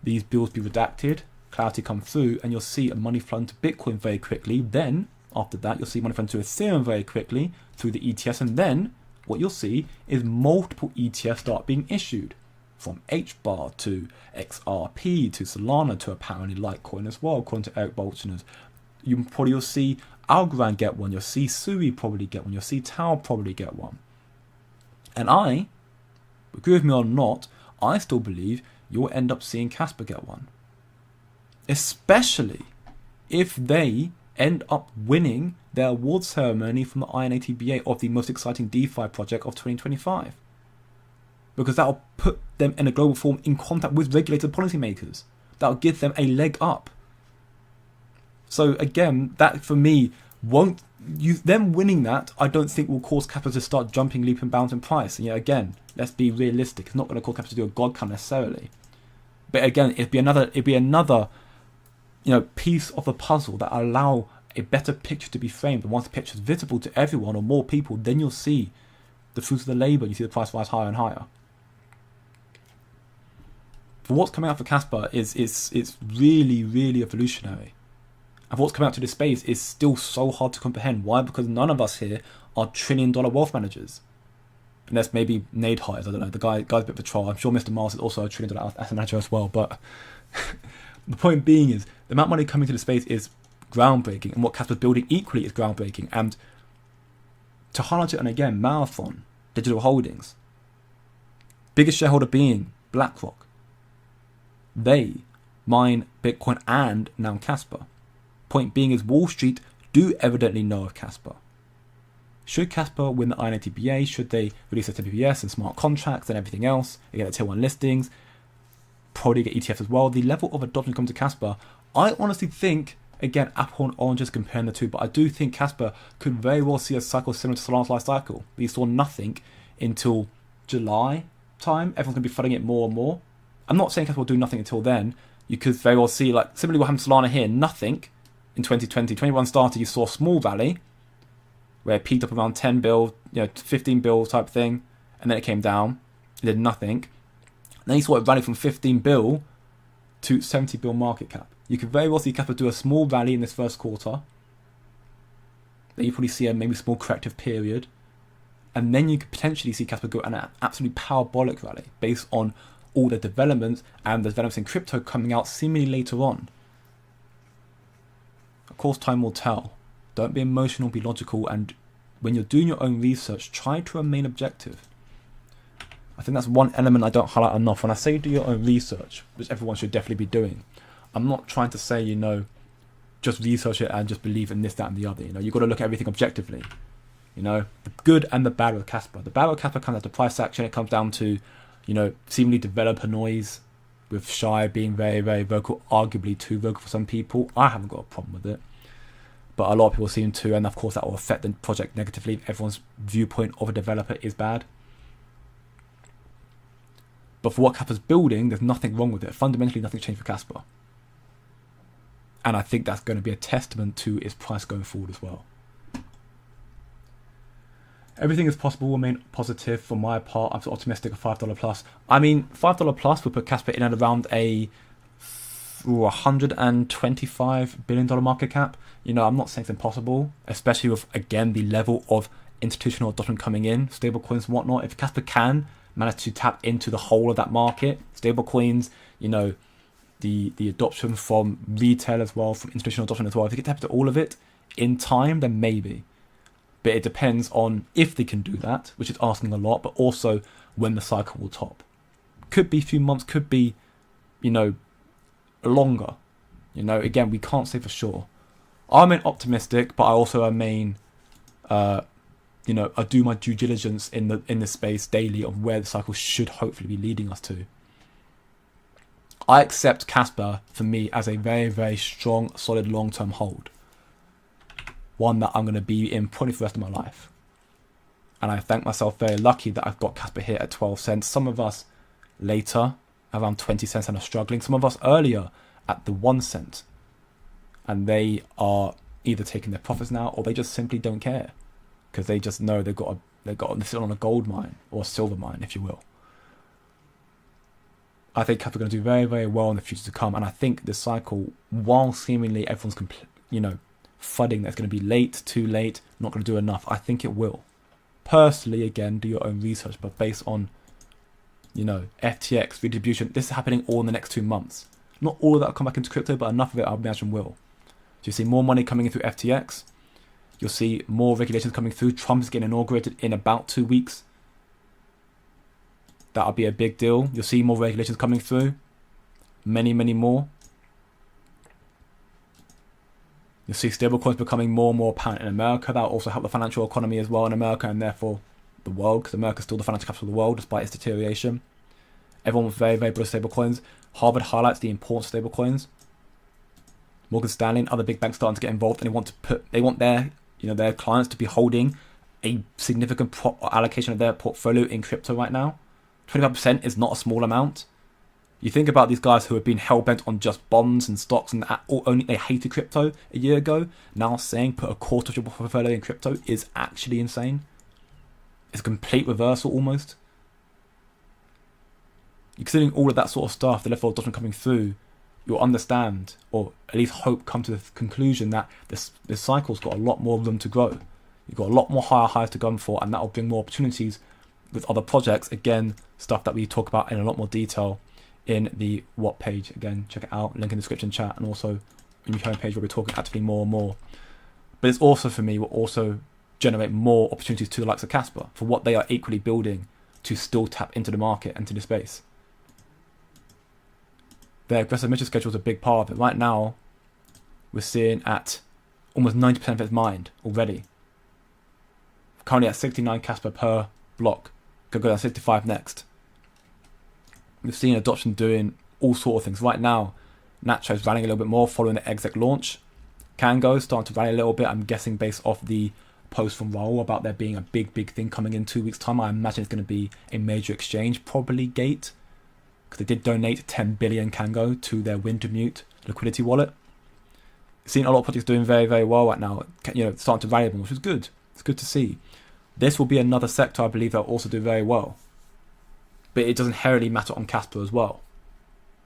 [SPEAKER 1] these bills be redacted, clarity come through, and you'll see money flow into Bitcoin very quickly. Then, after that, you'll see money flow into Ethereum very quickly through the ETFs, and then what you'll see is multiple ETFs start being issued. From HBAR to XRP to Solana to apparently Litecoin as well, according to Eric Boltoners. You'll see Algorand get one, you'll see Sui probably get one, you'll see Tau probably get one. And I, agree with me or not, I still believe you'll end up seeing Casper get one. Especially if they end up winning their award ceremony from the INATBA of the most exciting DeFi project of 2025. Because that will put them in a global form in contact with regulated policymakers. That will give them a leg up. So again, that for me, them winning that, I don't think will cause Casper to start jumping, leap and bounds in price. And yeah, again, let's be realistic. It's not going to cause Casper to do a god count necessarily. But again, it'd be another piece of the puzzle that allow a better picture to be framed. And once the picture is visible to everyone or more people, then you'll see the fruits of the labour. You see the price rise higher and higher. For what's coming out for Casper it's really, really evolutionary. And what's coming out to this space is still so hard to comprehend. Why? Because none of us here are $1 trillion wealth managers. Unless maybe Nade hires, I don't know. The guy's a bit of a troll. I'm sure Mr. Mars is also a $1 trillion asset manager as well. But the point being is, the amount of money coming to the space is groundbreaking. And what Casper's building equally is groundbreaking. And to highlight it, and again, Marathon, Digital Holdings, biggest shareholder being BlackRock. They mine Bitcoin and now Casper. Point being is Wall Street do evidently know of Casper. Should Casper win the INATBA? Should they release their TPS and smart contracts and everything else? They get their tier 1 listings. Probably get ETFs as well. The level of adoption comes to Casper. I honestly think, again, apple and oranges comparing the two, but I do think Casper could very well see a cycle similar to Solana's life cycle. We saw nothing until July time. Everyone's going to be flooding it more and more. I'm not saying Casper will do nothing until then. You could very well see, like, similarly what happened to Solana here, nothing. In 2020, 21 started, you saw a small rally where it peaked up around 10 bill, 15 bill type thing, and then it came down. It did nothing. And then you saw it rally from 15 bill to 70 bill market cap. You could very well see Casper do a small rally in this first quarter. Then you probably see a maybe small corrective period. And then you could potentially see Casper go on an absolutely parabolic rally based on all the developments and the developments in crypto coming out seemingly later on. Of course, time will tell. Don't be emotional, be logical, and when you're doing your own research, try to remain objective. I think that's one element I don't highlight enough. When I say do your own research, which everyone should definitely be doing, I'm not trying to say, just research it and just believe in this, that, and the other. You've got to look at everything objectively. The good and the bad with Casper. The bad with Casper comes down to price action. It comes down to, You know, seemingly developer noise, with Shy being very, very vocal, arguably too vocal for some people. I haven't got a problem with it, but a lot of people seem to, and of course that will affect the project negatively if everyone's viewpoint of a developer is bad. But for what Casper's building, there's nothing wrong with it. Fundamentally, nothing changed for Casper. And I think that's going to be a testament to its price going forward as well. Everything is possible, remain positive. For my part, I'm optimistic of $5 plus. I mean, $5 plus would put Casper in at around a $125 billion market cap. You know, I'm not saying it's impossible, especially with, again, the level of institutional adoption coming in, stablecoins and whatnot. If Casper can manage to tap into the whole of that market, stablecoins, you know, the adoption from retail as well, from institutional adoption as well, if they get tap into all of it in time, then maybe. But it depends on if they can do that, which is asking a lot, but also when the cycle will top. Could be a few months, could be, you know, longer. You know, again, we can't say for sure. I remain optimistic, but I also remain, you know, I do my due diligence in the space daily of where the cycle should hopefully be leading us to. I accept Casper, for me, as a very, very strong, solid, long-term hold. One that I'm going to be in probably for the rest of my life. And I thank myself very lucky that I've got Casper here at 12 cents. Some of us later, around 20 cents and are struggling. Some of us earlier at the 1 cent. And they are either taking their profits now or they just simply don't care. Because they just know they're sitting on a gold mine or a silver mine, if you will. I think Casper are going to do very, very well in the future to come. And I think this cycle, while seemingly everyone's, fudding that it's going to be late, too late, not going to do enough, I think it will. Personally, again, do your own research, but based on, you know, FTX, redistribution, this is happening all in the next 2 months. Not all of that will come back into crypto, but enough of it, I imagine, will. So you see more money coming in through FTX. You'll see more regulations coming through. Trump's getting inaugurated in about 2 weeks. That'll be a big deal. You'll see more regulations coming through. Many, many more. You'll see stablecoins becoming more and more apparent in America. That will also help the financial economy as well in America and therefore the world, because America is still the financial capital of the world despite its deterioration. Everyone was very, very bullish stablecoins. Harvard highlights the importance of stablecoins. Morgan Stanley and other big banks starting to get involved, and they want their clients to be holding a significant allocation of their portfolio in crypto right now. 25% is not a small amount. You think about these guys who have been hell-bent on just bonds and stocks and only they hated crypto a year ago. Now saying put a quarter of your portfolio in crypto is actually insane. It's a complete reversal almost. Considering all of that sort of stuff, the level of adoption coming through, you'll understand, or at least hope, come to the conclusion that this cycle's got a lot more room to grow. You've got a lot more higher highs to go for, and that will bring more opportunities with other projects. Again, stuff that we talk about in a lot more detail in the what page. Again, check it out, link in the description chat, and also in your homepage where we're talking actively more and more. But it's also, for me, will also generate more opportunities to the likes of Casper for what they are equally building to still tap into the market and to the space. Their aggressive mission schedule is a big part of it. Right now, we're seeing at almost 90% of its mined already. Currently at 69 Casper per block. Could go down to 65 next. We've seen adoption doing all sorts of things. Right now, Nacho's rallying a little bit more following the exec launch. Kango starting to rally a little bit. I'm guessing based off the post from Raul about there being a big thing coming in 2 weeks' time. I imagine it's going to be a major exchange, probably Gate, because they did donate 10 billion Kango to their Wintermute liquidity wallet. Seen a lot of projects doing very, very well right now. You know, starting to rally them, which is good. It's good to see. This will be another sector I believe that will also do very well. But it doesn't inherently matter on Casper as well.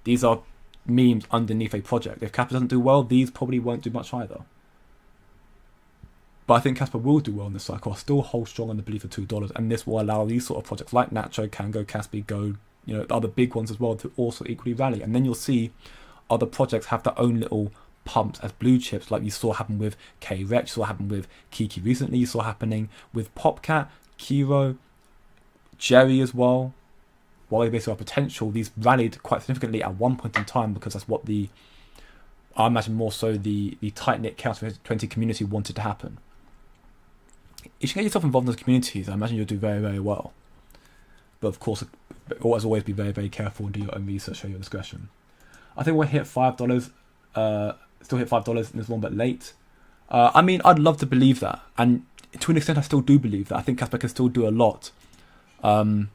[SPEAKER 1] These are memes underneath a project. If Casper doesn't do well, these probably won't do much either. But I think Casper will do well in this cycle. I still hold strong on the belief of $2, and this will allow these sort of projects like Nacho, Kango, Caspi, Go, you know, the other big ones as well to also equally rally. And then you'll see other projects have their own little pumps as blue chips, like you saw happen with K-Rex, you saw happen with Kiki recently, you saw happening with Popcat, Kiro, Jerry as well. While they basically have potential, these rallied quite significantly at one point in time because that's what I imagine more so the tight-knit Chaos 20 community wanted to happen. If you get yourself involved in those communities, I imagine you'll do very, very well. But of course, as always, be very, very careful and do your own research, show your discretion. I think we'll hit $5. Still hit $5 in this one, but late. I mean, I'd love to believe that, and to an extent, I still do believe that. I think Casper can still do a lot. I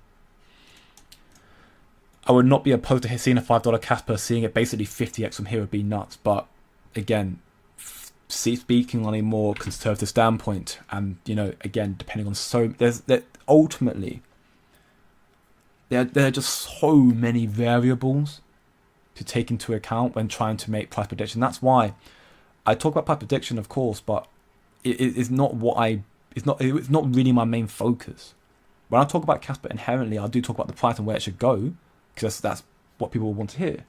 [SPEAKER 1] would not be opposed to seeing a $5 Casper, seeing it basically 50x from here would be nuts. But again, speaking on a more conservative standpoint, and again, depending on ultimately there are just so many variables to take into account when trying to make price prediction. That's why I talk about price prediction, of course, but it's not it's not really my main focus. When I talk about Casper inherently, I do talk about the price and where it should go, because that's what people want to hear.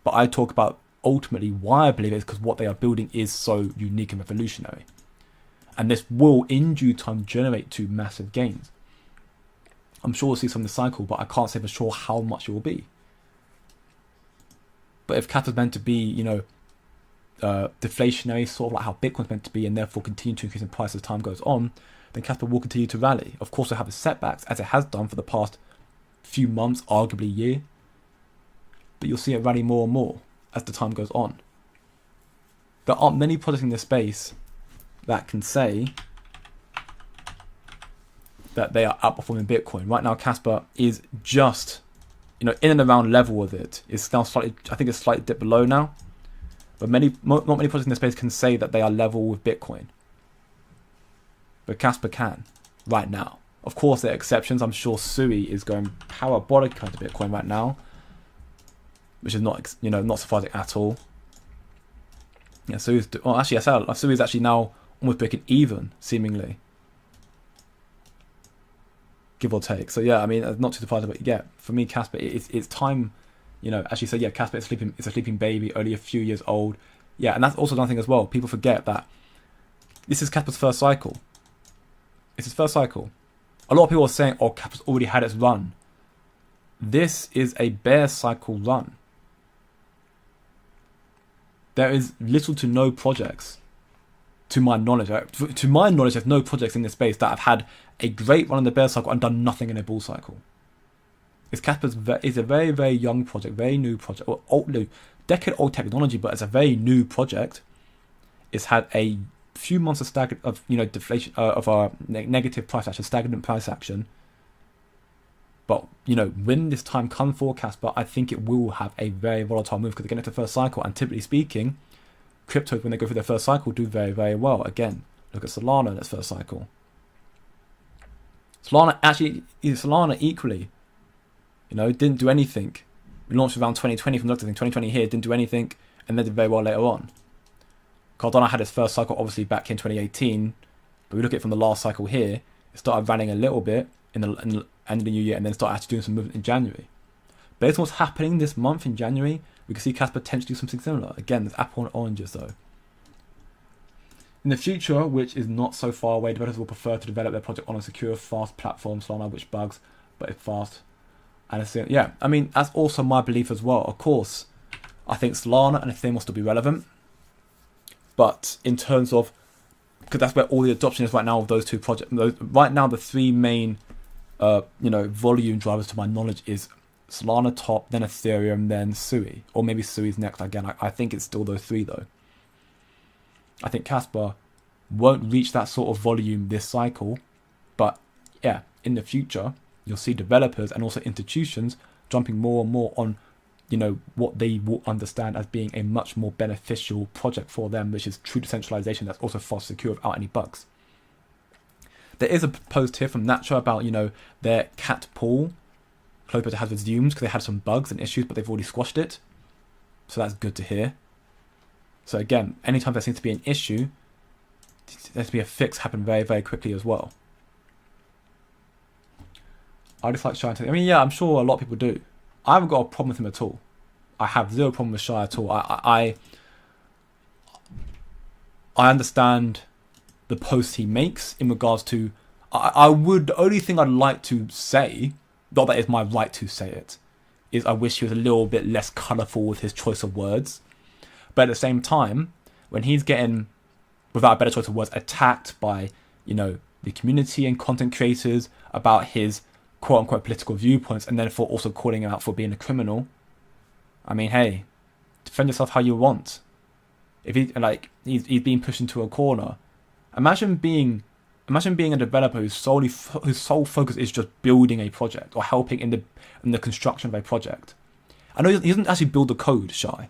[SPEAKER 1] But I talk about ultimately why I believe it is because what they are building is so unique and revolutionary. And this will, in due time, generate to massive gains. I'm sure we'll see some in the cycle, but I can't say for sure how much it will be. But if Casper's meant to be, deflationary, sort of like how Bitcoin's meant to be, and therefore continue to increase in price as time goes on, then Casper will continue to rally. Of course, it'll have its setbacks, as it has done for the past few months, arguably year. But you'll see it rally more and more as the time goes on. There aren't many projects in this space that can say that they are outperforming Bitcoin. Right now, Casper is just, in and around level with it. It's now slightly, I think it's slightly dipped below now. But not many projects in this space can say that they are level with Bitcoin. But Casper can, right now. Of course, there are exceptions. I'm sure Sui is going parabolic into Bitcoin right now, which is not, not surprising at all. Yeah, Sui's Sui's actually now almost breaking even, seemingly, give or take. So yeah, I mean, I'm not too surprised about it. Yeah, for me, Casper, it's time. As you said, yeah, Casper is it's a sleeping baby, only a few years old. Yeah, and that's also another thing as well. People forget that this is Casper's first cycle. It's his first cycle. A lot of people are saying, oh, Casper's already had its run. This is a bear cycle run. There is little to no projects, to my knowledge. To my knowledge, there's no projects in this space that have had a great run in the bear cycle and done nothing in a bull cycle. Casper's is a very, very young project, very new project, or decade-old technology, but it's a very new project. It's had a few months of deflation, of a negative price action, stagnant price action. But when this time comes for Casper, I think it will have a very volatile move, because again, it's the first cycle, and typically speaking, cryptos when they go through their first cycle do very, very well. Again, look at Solana in its first cycle. Solana equally. Didn't do anything. We launched around 2020 from looking at 2020 here, didn't do anything, and then did very well later on. Cardano had its first cycle obviously back in 2018, but we look at it from the last cycle here, it started running a little bit in the end of the new year, and then started actually doing some movement in January. Based on what's happening this month in January, we can see Casper potentially do something similar. Again, there's apple and oranges though. In the future, which is not so far away, developers will prefer to develop their project on a secure, fast platform, Solana, which bugs, but it's fast. And yeah, I mean, that's also my belief as well. Of course, I think Solana and Ethereum will still be relevant. But in terms of, because that's where all the adoption is right now of those two projects. Right now, the three main, volume drivers to my knowledge is Solana top, then Ethereum, then Sui. Or maybe Sui's next. Again, I think it's still those three though. I think Casper won't reach that sort of volume this cycle. But yeah, in the future, you'll see developers and also institutions jumping more and more on, what they will understand as being a much more beneficial project for them, which is true decentralization that's also fast secure without any bugs. There is a post here from Nature about, their cat pool closed has resumed because they had some bugs and issues, but they've already squashed it. So that's good to hear. So again, anytime there seems to be an issue, there has to be a fix happen very, very quickly as well. I just like Shy. I mean, yeah, I'm sure a lot of people do. I haven't got a problem with him at all. I have zero problem with Shy at all. I understand the posts he makes in regards to. The only thing I'd like to say, not that it's my right to say it, is I wish he was a little bit less colourful with his choice of words. But at the same time, when he's getting, without a better choice of words, attacked by, the community and content creators about his quote unquote political viewpoints, and then for also calling him out for being a criminal. I mean, hey, defend yourself how you want. If he's being pushed into a corner, imagine being a developer whose sole focus is just building a project or helping in the construction of a project. I know he doesn't actually build the code, Shy.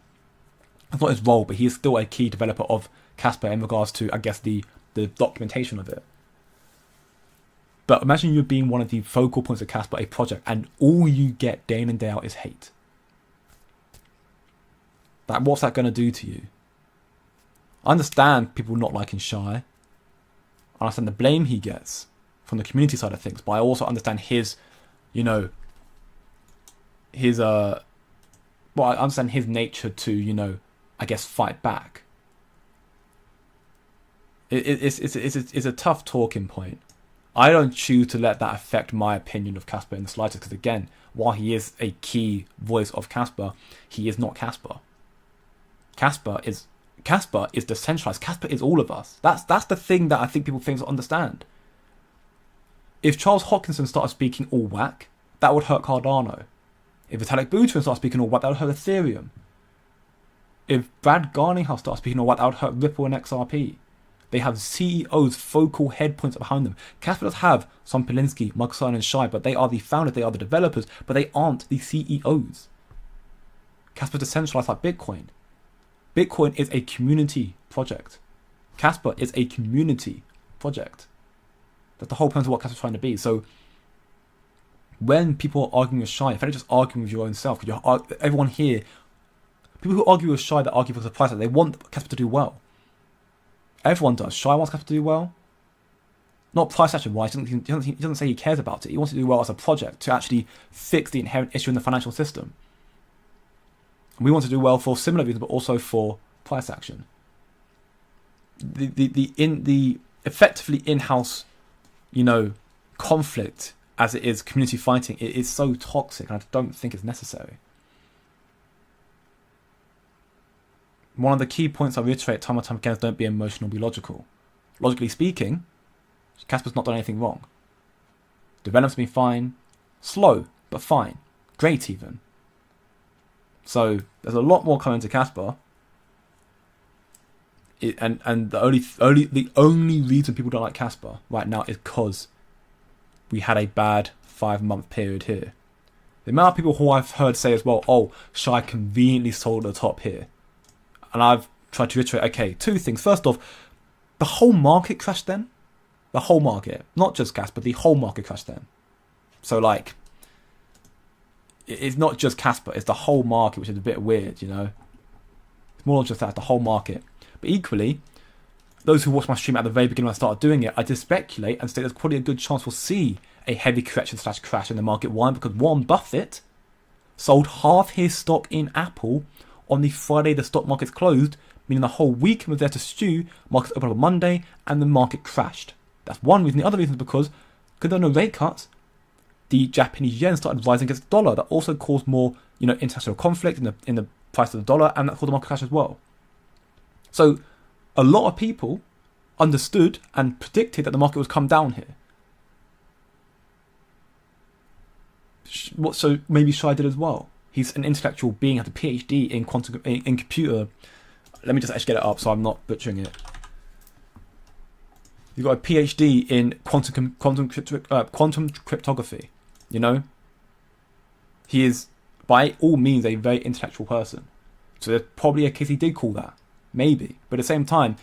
[SPEAKER 1] That's not his role, but he is still a key developer of Casper in regards to, I guess, the documentation of it. But imagine you being one of the focal points of Casper, a project, and all you get day in and day out is hate. Like, what's that going to do to you? I understand people not liking Shy. I understand the blame he gets from the community side of things, but I also understand his, I understand his nature to, I guess, fight back. It's a tough talking point. I don't choose to let that affect my opinion of Casper in the slightest, because again, while he is a key voice of Casper, he is not Casper. Casper is decentralized. Casper is all of us. That's the thing that I think people fail to understand. If Charles Hoskinson started speaking all whack, that would hurt Cardano. If Vitalik Buterin started speaking all whack, that would hurt Ethereum. If Brad Garlinghouse started speaking all whack, that would hurt Ripple and XRP. They have CEOs, focal head points behind them. Casper does have Sam Polinsky, Mark Stein and Shy, but they are the founders, they are the developers, but they aren't the CEOs. Casper's decentralized like Bitcoin. Bitcoin is a community project. Casper is a community project. That's the whole point of what Casper's trying to be. So when people are arguing with Shy, if they're just arguing with your own self, everyone here, people who argue with Shy, that argue for the price, they want Casper to do well. Everyone does. Shy wants Casper to do well. Not price action wise. He doesn't say he cares about it. He wants to do well as a project to actually fix the inherent issue in the financial system. And we want to do well for similar reasons, but also for price action. The effectively in-house, conflict as it is community fighting, it is so toxic, and I don't think it's necessary. One of the key points I reiterate time and time again is don't be emotional, be logical. Logically speaking, Casper's not done anything wrong. Development's been fine. Slow, but fine. Great even. So there's a lot more coming to Casper. And the only reason people don't like Casper right now is because we had a bad 5-month period here. The amount of people who I've heard say as well, oh, Shy conveniently sold at the top here. And I've tried to reiterate, okay, two things. First off, the whole market crashed then. The whole market. Not just Casper, the whole market crashed then. So, it's not just Casper, it's the whole market, which is a bit weird, It's more than just that, it's the whole market. But equally, those who watched my stream at the very beginning when I started doing it, I did speculate and say there's probably a good chance we'll see a heavy correction / crash in the market. Why? Because Warren Buffett sold half his stock in Apple on the Friday the stock market's closed, meaning the whole week was there to stew. Markets opened up on Monday, and the market crashed. That's one reason. The other reason is because there were no rate cuts, the Japanese yen started rising against the dollar. That also caused more, international conflict in the price of the dollar, and that caused the market crash as well. So, a lot of people understood and predicted that the market would come down here. So maybe Shy did as well. He's an intellectual being, has a PhD in computer. Let me just actually get it up so I'm not butchering it. He's got a PhD in quantum cryptography. He is by all means a very intellectual person. So there's probably a case he did call that, maybe. But at the same time,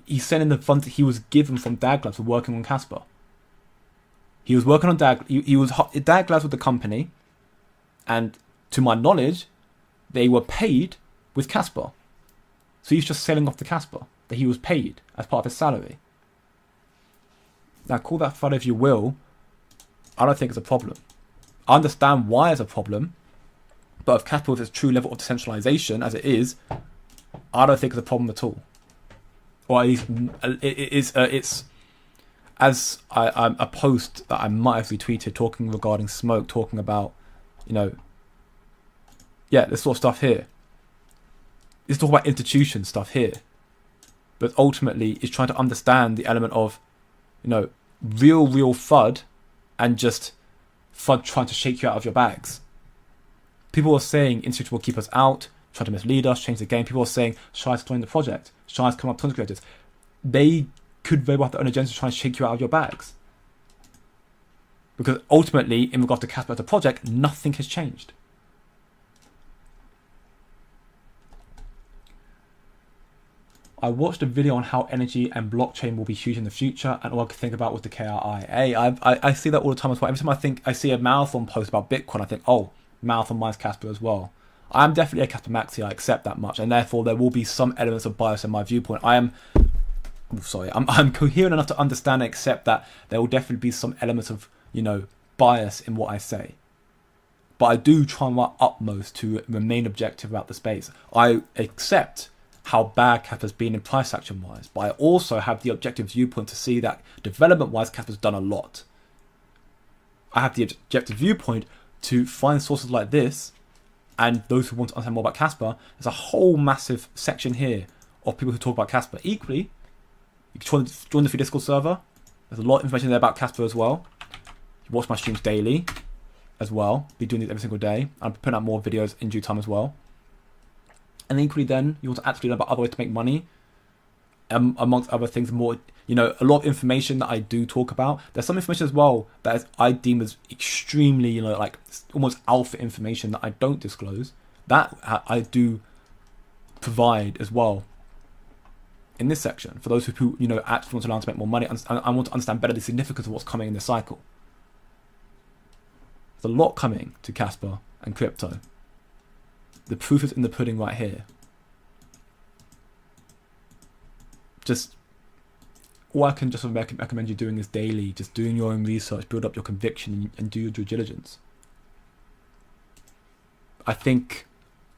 [SPEAKER 1] he's sending the funds that he was given from DAG Labs for working on Casper. He was working on DAG. He was DAG Labs with the company, and to my knowledge, they were paid with Casper. So he's just selling off the Casper that he was paid as part of his salary. Now, call that fun if you will. I don't think it's a problem. I understand why it's a problem, but if Casper with its true level of decentralization as it is, I don't think it's a problem at all. Or at least it's as a post that I might have retweeted talking regarding smoke, talking about, this sort of stuff here. It's talking about institution stuff here. But ultimately, it's trying to understand the element of, real FUD and just FUD trying to shake you out of your bags. People are saying institutions will keep us out, try to mislead us, change the game. People are saying Shia's join the project, Shia's come up tons of creators. They could very well have their own agenda to try and shake you out of your bags. Because ultimately, in regard to Casper as a project, nothing has changed. I watched a video on how energy and blockchain will be huge in the future, and all I could think about was the KRI. Hey, I see that all the time as well. Every time I see a Marathon post about Bitcoin, I think, oh, Marathon mines Casper as well. I'm definitely a Casper maxi, I accept that much, and therefore there will be some elements of bias in my viewpoint. I'm coherent enough to understand and accept that there will definitely be some elements of, bias in what I say. But I do try my utmost to remain objective about the space. I accept how bad Casper's been in price action wise, but I also have the objective viewpoint to see that development wise Casper's done a lot. I have the objective viewpoint to find sources like this, and those who want to understand more about Casper. There's a whole massive section here of people who talk about Casper. Equally, you can join the free Discord server. There's a lot of information there about Casper as well. You watch my streams daily as well. Be doing these every single day. I'm putting out more videos in due time as well. And equally then, you want to actually learn about other ways to make money. Amongst other things, more, a lot of information that I do talk about. There's some information as well that I deem as extremely, like almost alpha information that I don't disclose. That I do provide as well in this section for those who actually want to learn to make more money. I want to understand better the significance of what's coming in this cycle. There's a lot coming to Casper and crypto. The proof is in the pudding right here. Just all I can just recommend you doing is daily, just doing your own research, build up your conviction, and do your due diligence. I think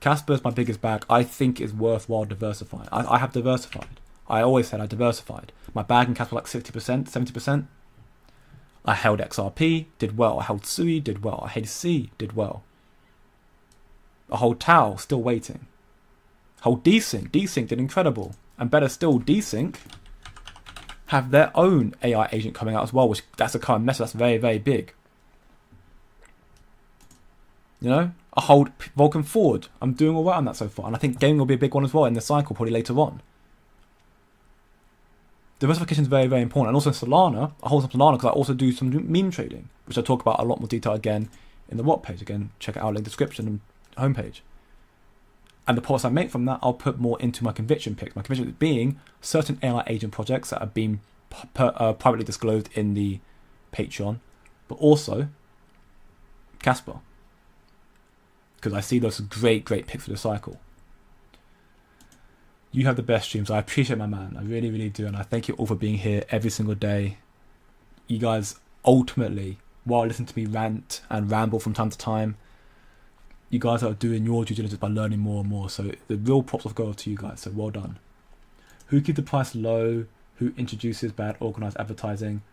[SPEAKER 1] Casper is my biggest bag. I think it's worthwhile diversifying. I have diversified. I always said I diversified. My bag in Casper was like 60%, 70%. I held XRP, did well. I held SUI, did well. I held C, did well. I hold Tau, still waiting. Hold Desync. Desync did incredible. And better still, Desync have their own AI agent coming out as well, which that's a current message that's very, very big. I hold Vulcan Forward. I'm doing all right on that so far. And I think gaming will be a big one as well in the cycle, probably later on. Diversification is very, very important. And also Solana, I hold some Solana because I also do some meme trading, which I talk about a lot more detail again in the what page. Again, check it out, link description and homepage. And the posts I make from that, I'll put more into my conviction picks. My conviction being certain AI agent projects that have been privately disclosed in the Patreon, but also Casper, because I see those great picks for the cycle. You have the best streams. I appreciate my man. I really, really do. And I thank you all for being here every single day. You guys ultimately, while listening to me rant and ramble from time to time, you guys are doing your due diligence by learning more and more. So the real props of go to you guys. So well done. Who keeps the price low? Who introduces bad organized advertising?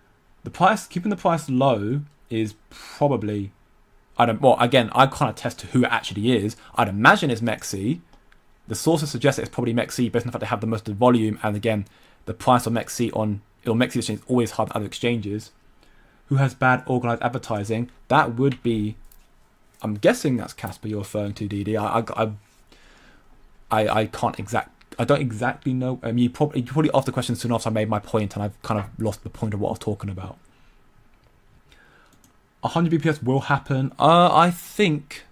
[SPEAKER 1] Keeping the price low is probably, I can't attest to who it actually is. I'd imagine it's Mexi. The sources suggest it's probably Mexi based on the fact they have the most volume, and again, the price of Mexi on Mexi exchange is always higher than other exchanges. Who has bad organized advertising? That would be, I'm guessing that's Casper you're referring to, DD. I don't exactly know. You probably asked the question soon after I made my point, and I've kind of lost the point of what I was talking about. 100 BPS will happen. I think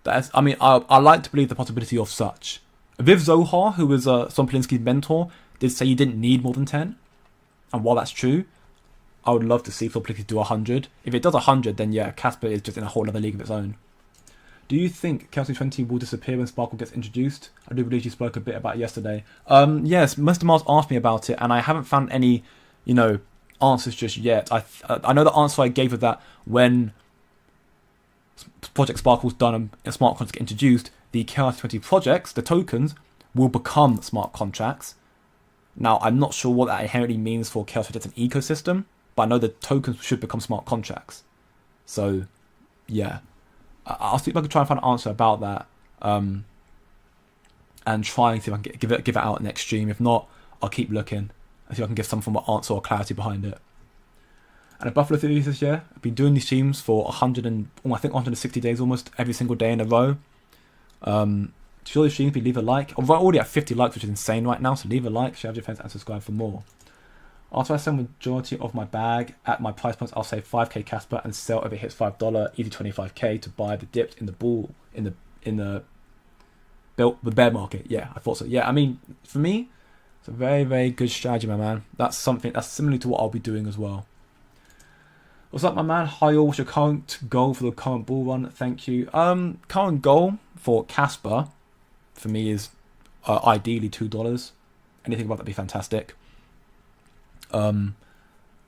[SPEAKER 1] that I like to believe the possibility of such. Viv Zohar, who was Son Polinsky's mentor, did say you didn't need more than 10. And while that's true, I would love to see Son Polinsky do 100. If it does 100, then yeah, Casper is just in a whole other league of its own. Do you think Chaos 20 will disappear when Sparkle gets introduced? I do believe you spoke a bit about it yesterday. Yes, Mr. Mars asked me about it, and I haven't found any, answers just yet. I know the answer I gave of that when Project Sparkle's done and smart contracts get introduced, the Chaos 20 projects, the tokens, will become smart contracts. Now, I'm not sure what that inherently means for Chaos 20 as an ecosystem, but I know the tokens should become smart contracts. So, yeah. I'll see if I can try and find an answer about that, and try and see if I can give it out next stream. If not, I'll keep looking and see if I can give some form of answer or clarity behind it. And a Buffalo theory this year, I've been doing these streams for 160 days almost, every single day in a row. To show the streams, leave a like. I'm already at 50 likes, which is insane right now, so leave a like, share with your friends, and subscribe for more. After I sell majority of my bag at my price points, I'll save 5k Casper and sell if it hits $5, easy 25k to buy the dips in the bear market. Yeah, I thought so. Yeah, I mean, for me, it's a very, very good strategy, my man. That's something that's similar to what I'll be doing as well. What's up, my man? Hi all, what's your current goal for the current bull run? Thank you. Current goal for Casper for me is ideally $2. Anything above that would be fantastic. It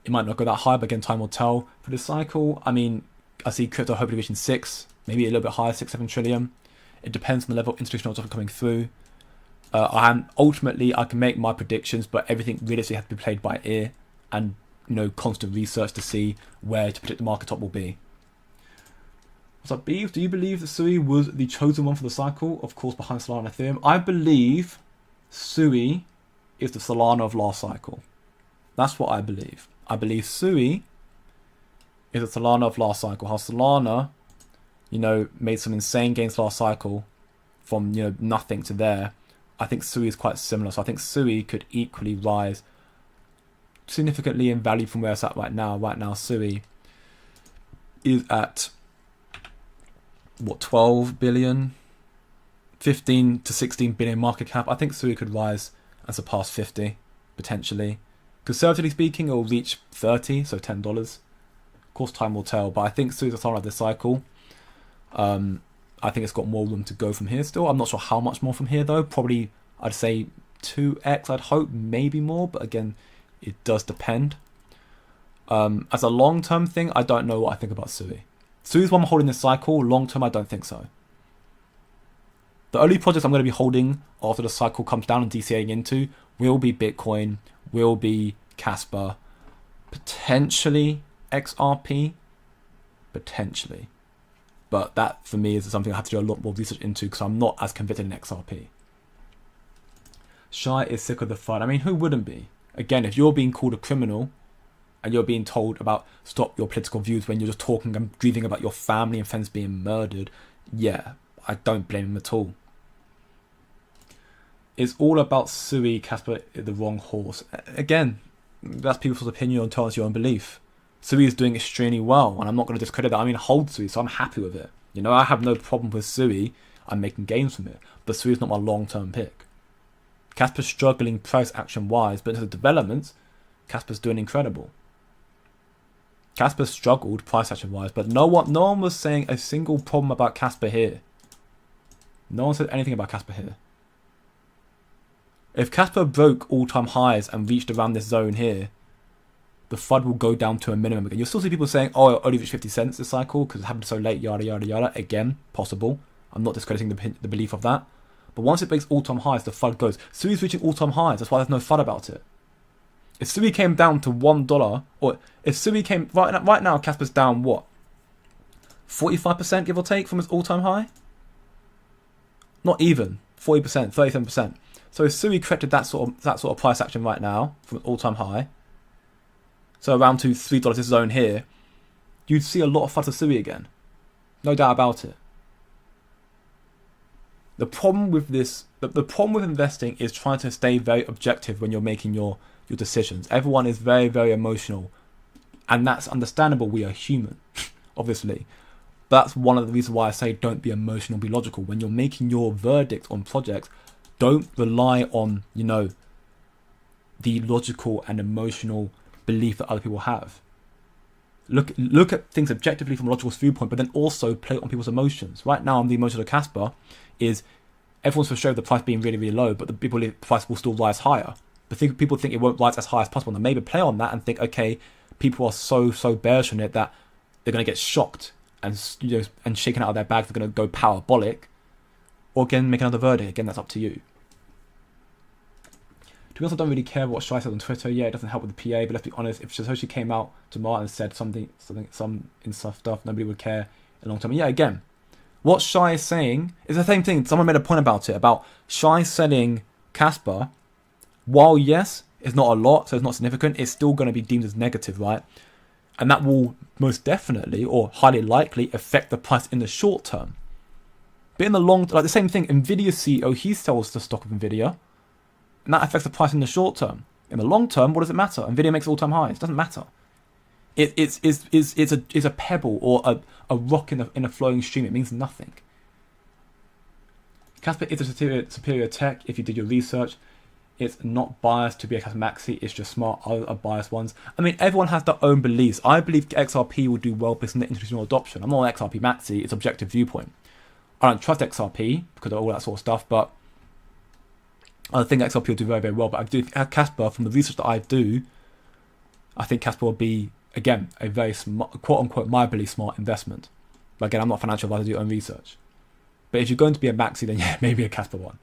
[SPEAKER 1] might not go that high, but again, time will tell. For this cycle, I mean, I see crypto hopefully reaching 6, maybe a little bit higher, 6-7 trillion. It depends on the level of institutional stuff coming through. Ultimately, I can make my predictions, but everything realistically has to be played by ear and constant research to see where to predict the market top will be. What's up, Beef? Do you believe that Sui was the chosen one for the cycle? Of course, behind Solana and Ethereum. I believe Sui is the Solana of last cycle. That's what I believe. I believe Sui is the Solana of last cycle. How Solana, made some insane gains last cycle from, nothing to there. I think Sui is quite similar. So I think Sui could equally rise significantly in value from where it's at right now. Right now, Sui is at, 12 billion? 15 to 16 billion market cap. I think Sui could rise and surpass 50, potentially. Conservatively speaking, it will reach 30, so $10. Of course, time will tell, but I think Sui is the start of this cycle. I think it's got more room to go from here still. I'm not sure how much more from here, though. Probably, I'd say 2x, I'd hope, maybe more, but again, it does depend. As a long-term thing, I don't know what I think about Sui. Sui is one I'm holding this cycle. Long-term, I don't think so. The only projects I'm going to be holding after the cycle comes down and DCAing into will be Bitcoin, will be Casper, potentially XRP, potentially. But that, for me, is something I have to do a lot more research into because I'm not as convicted in XRP. Shy is sick of the FUD. I mean, who wouldn't be? Again, if you're being called a criminal and you're being told about stop your political views when you're just talking and grieving about your family and friends being murdered, yeah, I don't blame him at all. It's all about Sui, Casper, the wrong horse. Again, that's people's opinion and tells your own belief. Sui is doing extremely well, and I'm not going to discredit that. I mean, hold Sui, so I'm happy with it. I have no problem with Sui. I'm making gains from it, but Sui is not my long-term pick. Casper's struggling price action-wise, but in terms of developments, Casper's doing incredible. Casper struggled price action-wise, but no one was saying a single problem about Casper here. No one said anything about Casper here. If Casper broke all-time highs and reached around this zone here, the FUD will go down to a minimum again. You'll still see people saying, oh, it only reached 50 cents this cycle because it happened so late, yada, yada, yada. Again, possible. I'm not discrediting the belief of that. But once it breaks all-time highs, the FUD goes. Sui's reaching all-time highs. That's why there's no FUD about it. If Sui came down to $1, or if Sui came... Right now, Casper's down, what? 45%, give or take, from its all-time high? Not even. 40%, 37%. So if Sui corrected that sort of price action right now from an all-time high, so around to $3 this zone here, you'd see a lot of FUD to Sui again. No doubt about it. The problem with this, the problem with investing is trying to stay very objective when you're making your decisions. Everyone is very, very emotional, and that's understandable. We are human, obviously. But that's one of the reasons why I say don't be emotional, be logical. When you're making your verdict on projects, don't rely on, the logical and emotional belief that other people have. Look at things objectively from a logical viewpoint, but then also play on people's emotions. Right now, the emotion of Casper is everyone's frustrated with the price being really, really low, but the price will still rise higher. But people think it won't rise as high as possible, and maybe play on that and think, okay, people are so bearish on it that they're going to get shocked and shaken out of their bags. They're going to go parabolic, or again make another verdict. Again, that's up to you. To be honest, I don't really care what Shai said on Twitter. Yeah, it doesn't help with the PA, but let's be honest, if Satoshi came out tomorrow and said some stuff, nobody would care in the long term. And yeah, again, what Shai is saying is the same thing. Someone made a point about it, about Shai selling Casper. While yes, it's not a lot, so it's not significant, it's still going to be deemed as negative, right? And that will most definitely or highly likely affect the price in the short term. But in the long, like the same thing, Nvidia's CEO, he sells the stock of Nvidia, and that affects the price in the short term. In the long term, what does it matter? Nvidia makes all-time highs. It doesn't matter. It's a pebble or a rock in a flowing stream. It means nothing. Casper is a superior tech if you did your research. It's not biased to be a Casper Maxi. It's just smart. Other biased ones. I mean, everyone has their own beliefs. I believe XRP will do well based on the institutional adoption. I'm not an XRP Maxi. It's objective viewpoint. I don't trust XRP because of all that sort of stuff, but I think XRP will do very, very well. But I do think Casper, from the research that I do, I think Casper will be, again, a very smart, quote-unquote, my belief, smart investment. But again, I'm not a financial advisor, I do your own research. But if you're going to be a Maxi, then yeah, maybe a Casper one.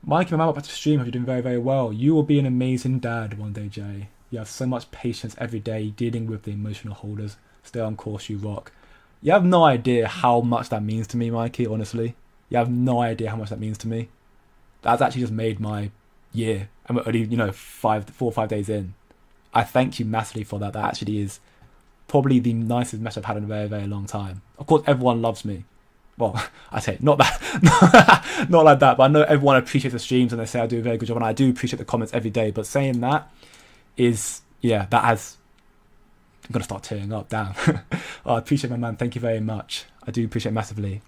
[SPEAKER 1] Mike, my mum back to stream. Hope you're doing very, very well. You will be an amazing dad one day, Jay. You have so much patience every day dealing with the emotional holders. Stay on course, you rock. You have no idea how much that means to me, Mikey, honestly. You have no idea how much that means to me. That's actually just made my year. I'm only, 4 or 5 days in. I thank you massively for that. That actually is probably the nicest message I've had in a very, very long time. Of course, everyone loves me. Well, I say not that, not like that, but I know everyone appreciates the streams and they say I do a very good job, and I do appreciate the comments every day. But saying that is, yeah, that has. I'm gonna start tearing up. Damn. Oh, I appreciate my man. Thank you very much. I do appreciate it massively.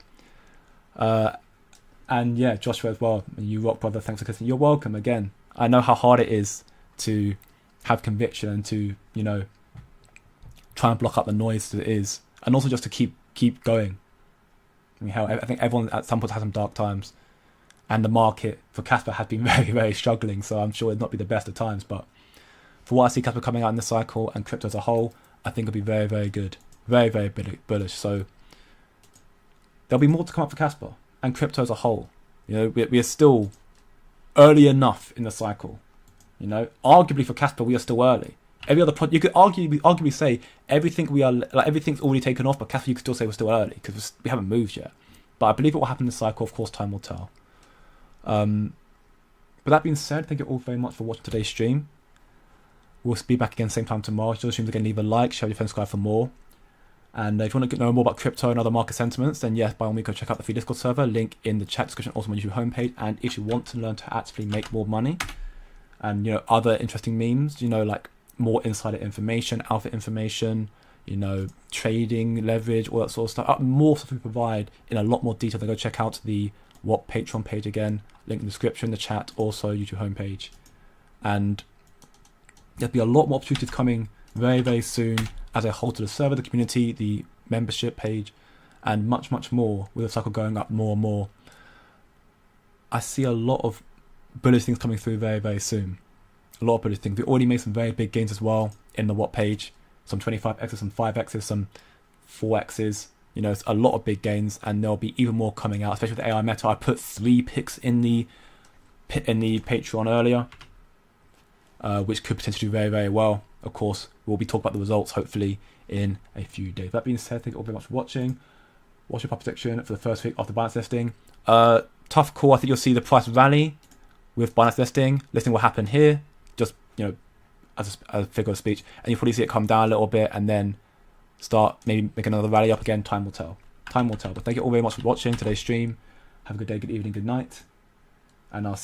[SPEAKER 1] And yeah, Joshua as well. You rock, brother. Thanks for listening. You're welcome again. I know how hard it is to have conviction and to try and block up the noise that it is, and also just to keep going. I mean, hell, I think everyone at some point has some dark times, and the market for Casper has been very, very struggling. So I'm sure it'll not be the best of times, but for what I see Casper coming out in this cycle and crypto as a whole, I think it'll be very, very good, very, very bullish. So there'll be more to come up for Casper and crypto as a whole. We are still early enough in the cycle. Arguably for Casper, we are still early. Every other you could arguably say everything everything's already taken off, but Casper, you could still say we're still early because we haven't moved yet. But I believe it will happen in the cycle. Of course, time will tell. But that being said, thank you all very much for watching today's stream. We'll be back again same time tomorrow. So streams again, leave a like, share with your friends, subscribe for more. And if you want to know more about crypto and other market sentiments, then yes, by all means, go check out the free Discord server. Link in the chat description, also on my YouTube homepage. And if you want to learn to actually make more money, and other interesting memes, like more insider information, alpha information, trading, leverage, all that sort of stuff. More stuff we provide in a lot more detail. Then go check out the Patreon page again. Link in the description, the chat, also YouTube homepage. And there'll be a lot more opportunities coming very, very soon as I hold to the server, the community, the membership page, and much, much more with the cycle going up more and more. I see a lot of bullish things coming through very, very soon. A lot of bullish things. We already made some very big gains as well in the page. Some 25x's, some 5x's, some 4x's. It's a lot of big gains, and there'll be even more coming out, especially with the AI meta. I put 3 picks in the Patreon earlier, which could potentially do very, very well. Of course, we'll be talking about the results hopefully in a few days. That being said, thank you all very much for watching. Watch your prediction for the first week after Binance listing. Tough call. I think you'll see the price rally with Binance listing. Listing will happen here, just as a figure of speech, and you'll probably see it come down a little bit and then start maybe make another rally up again. Time will tell. Time will tell. But thank you all very much for watching today's stream. Have a good day, good evening, good night, and I'll see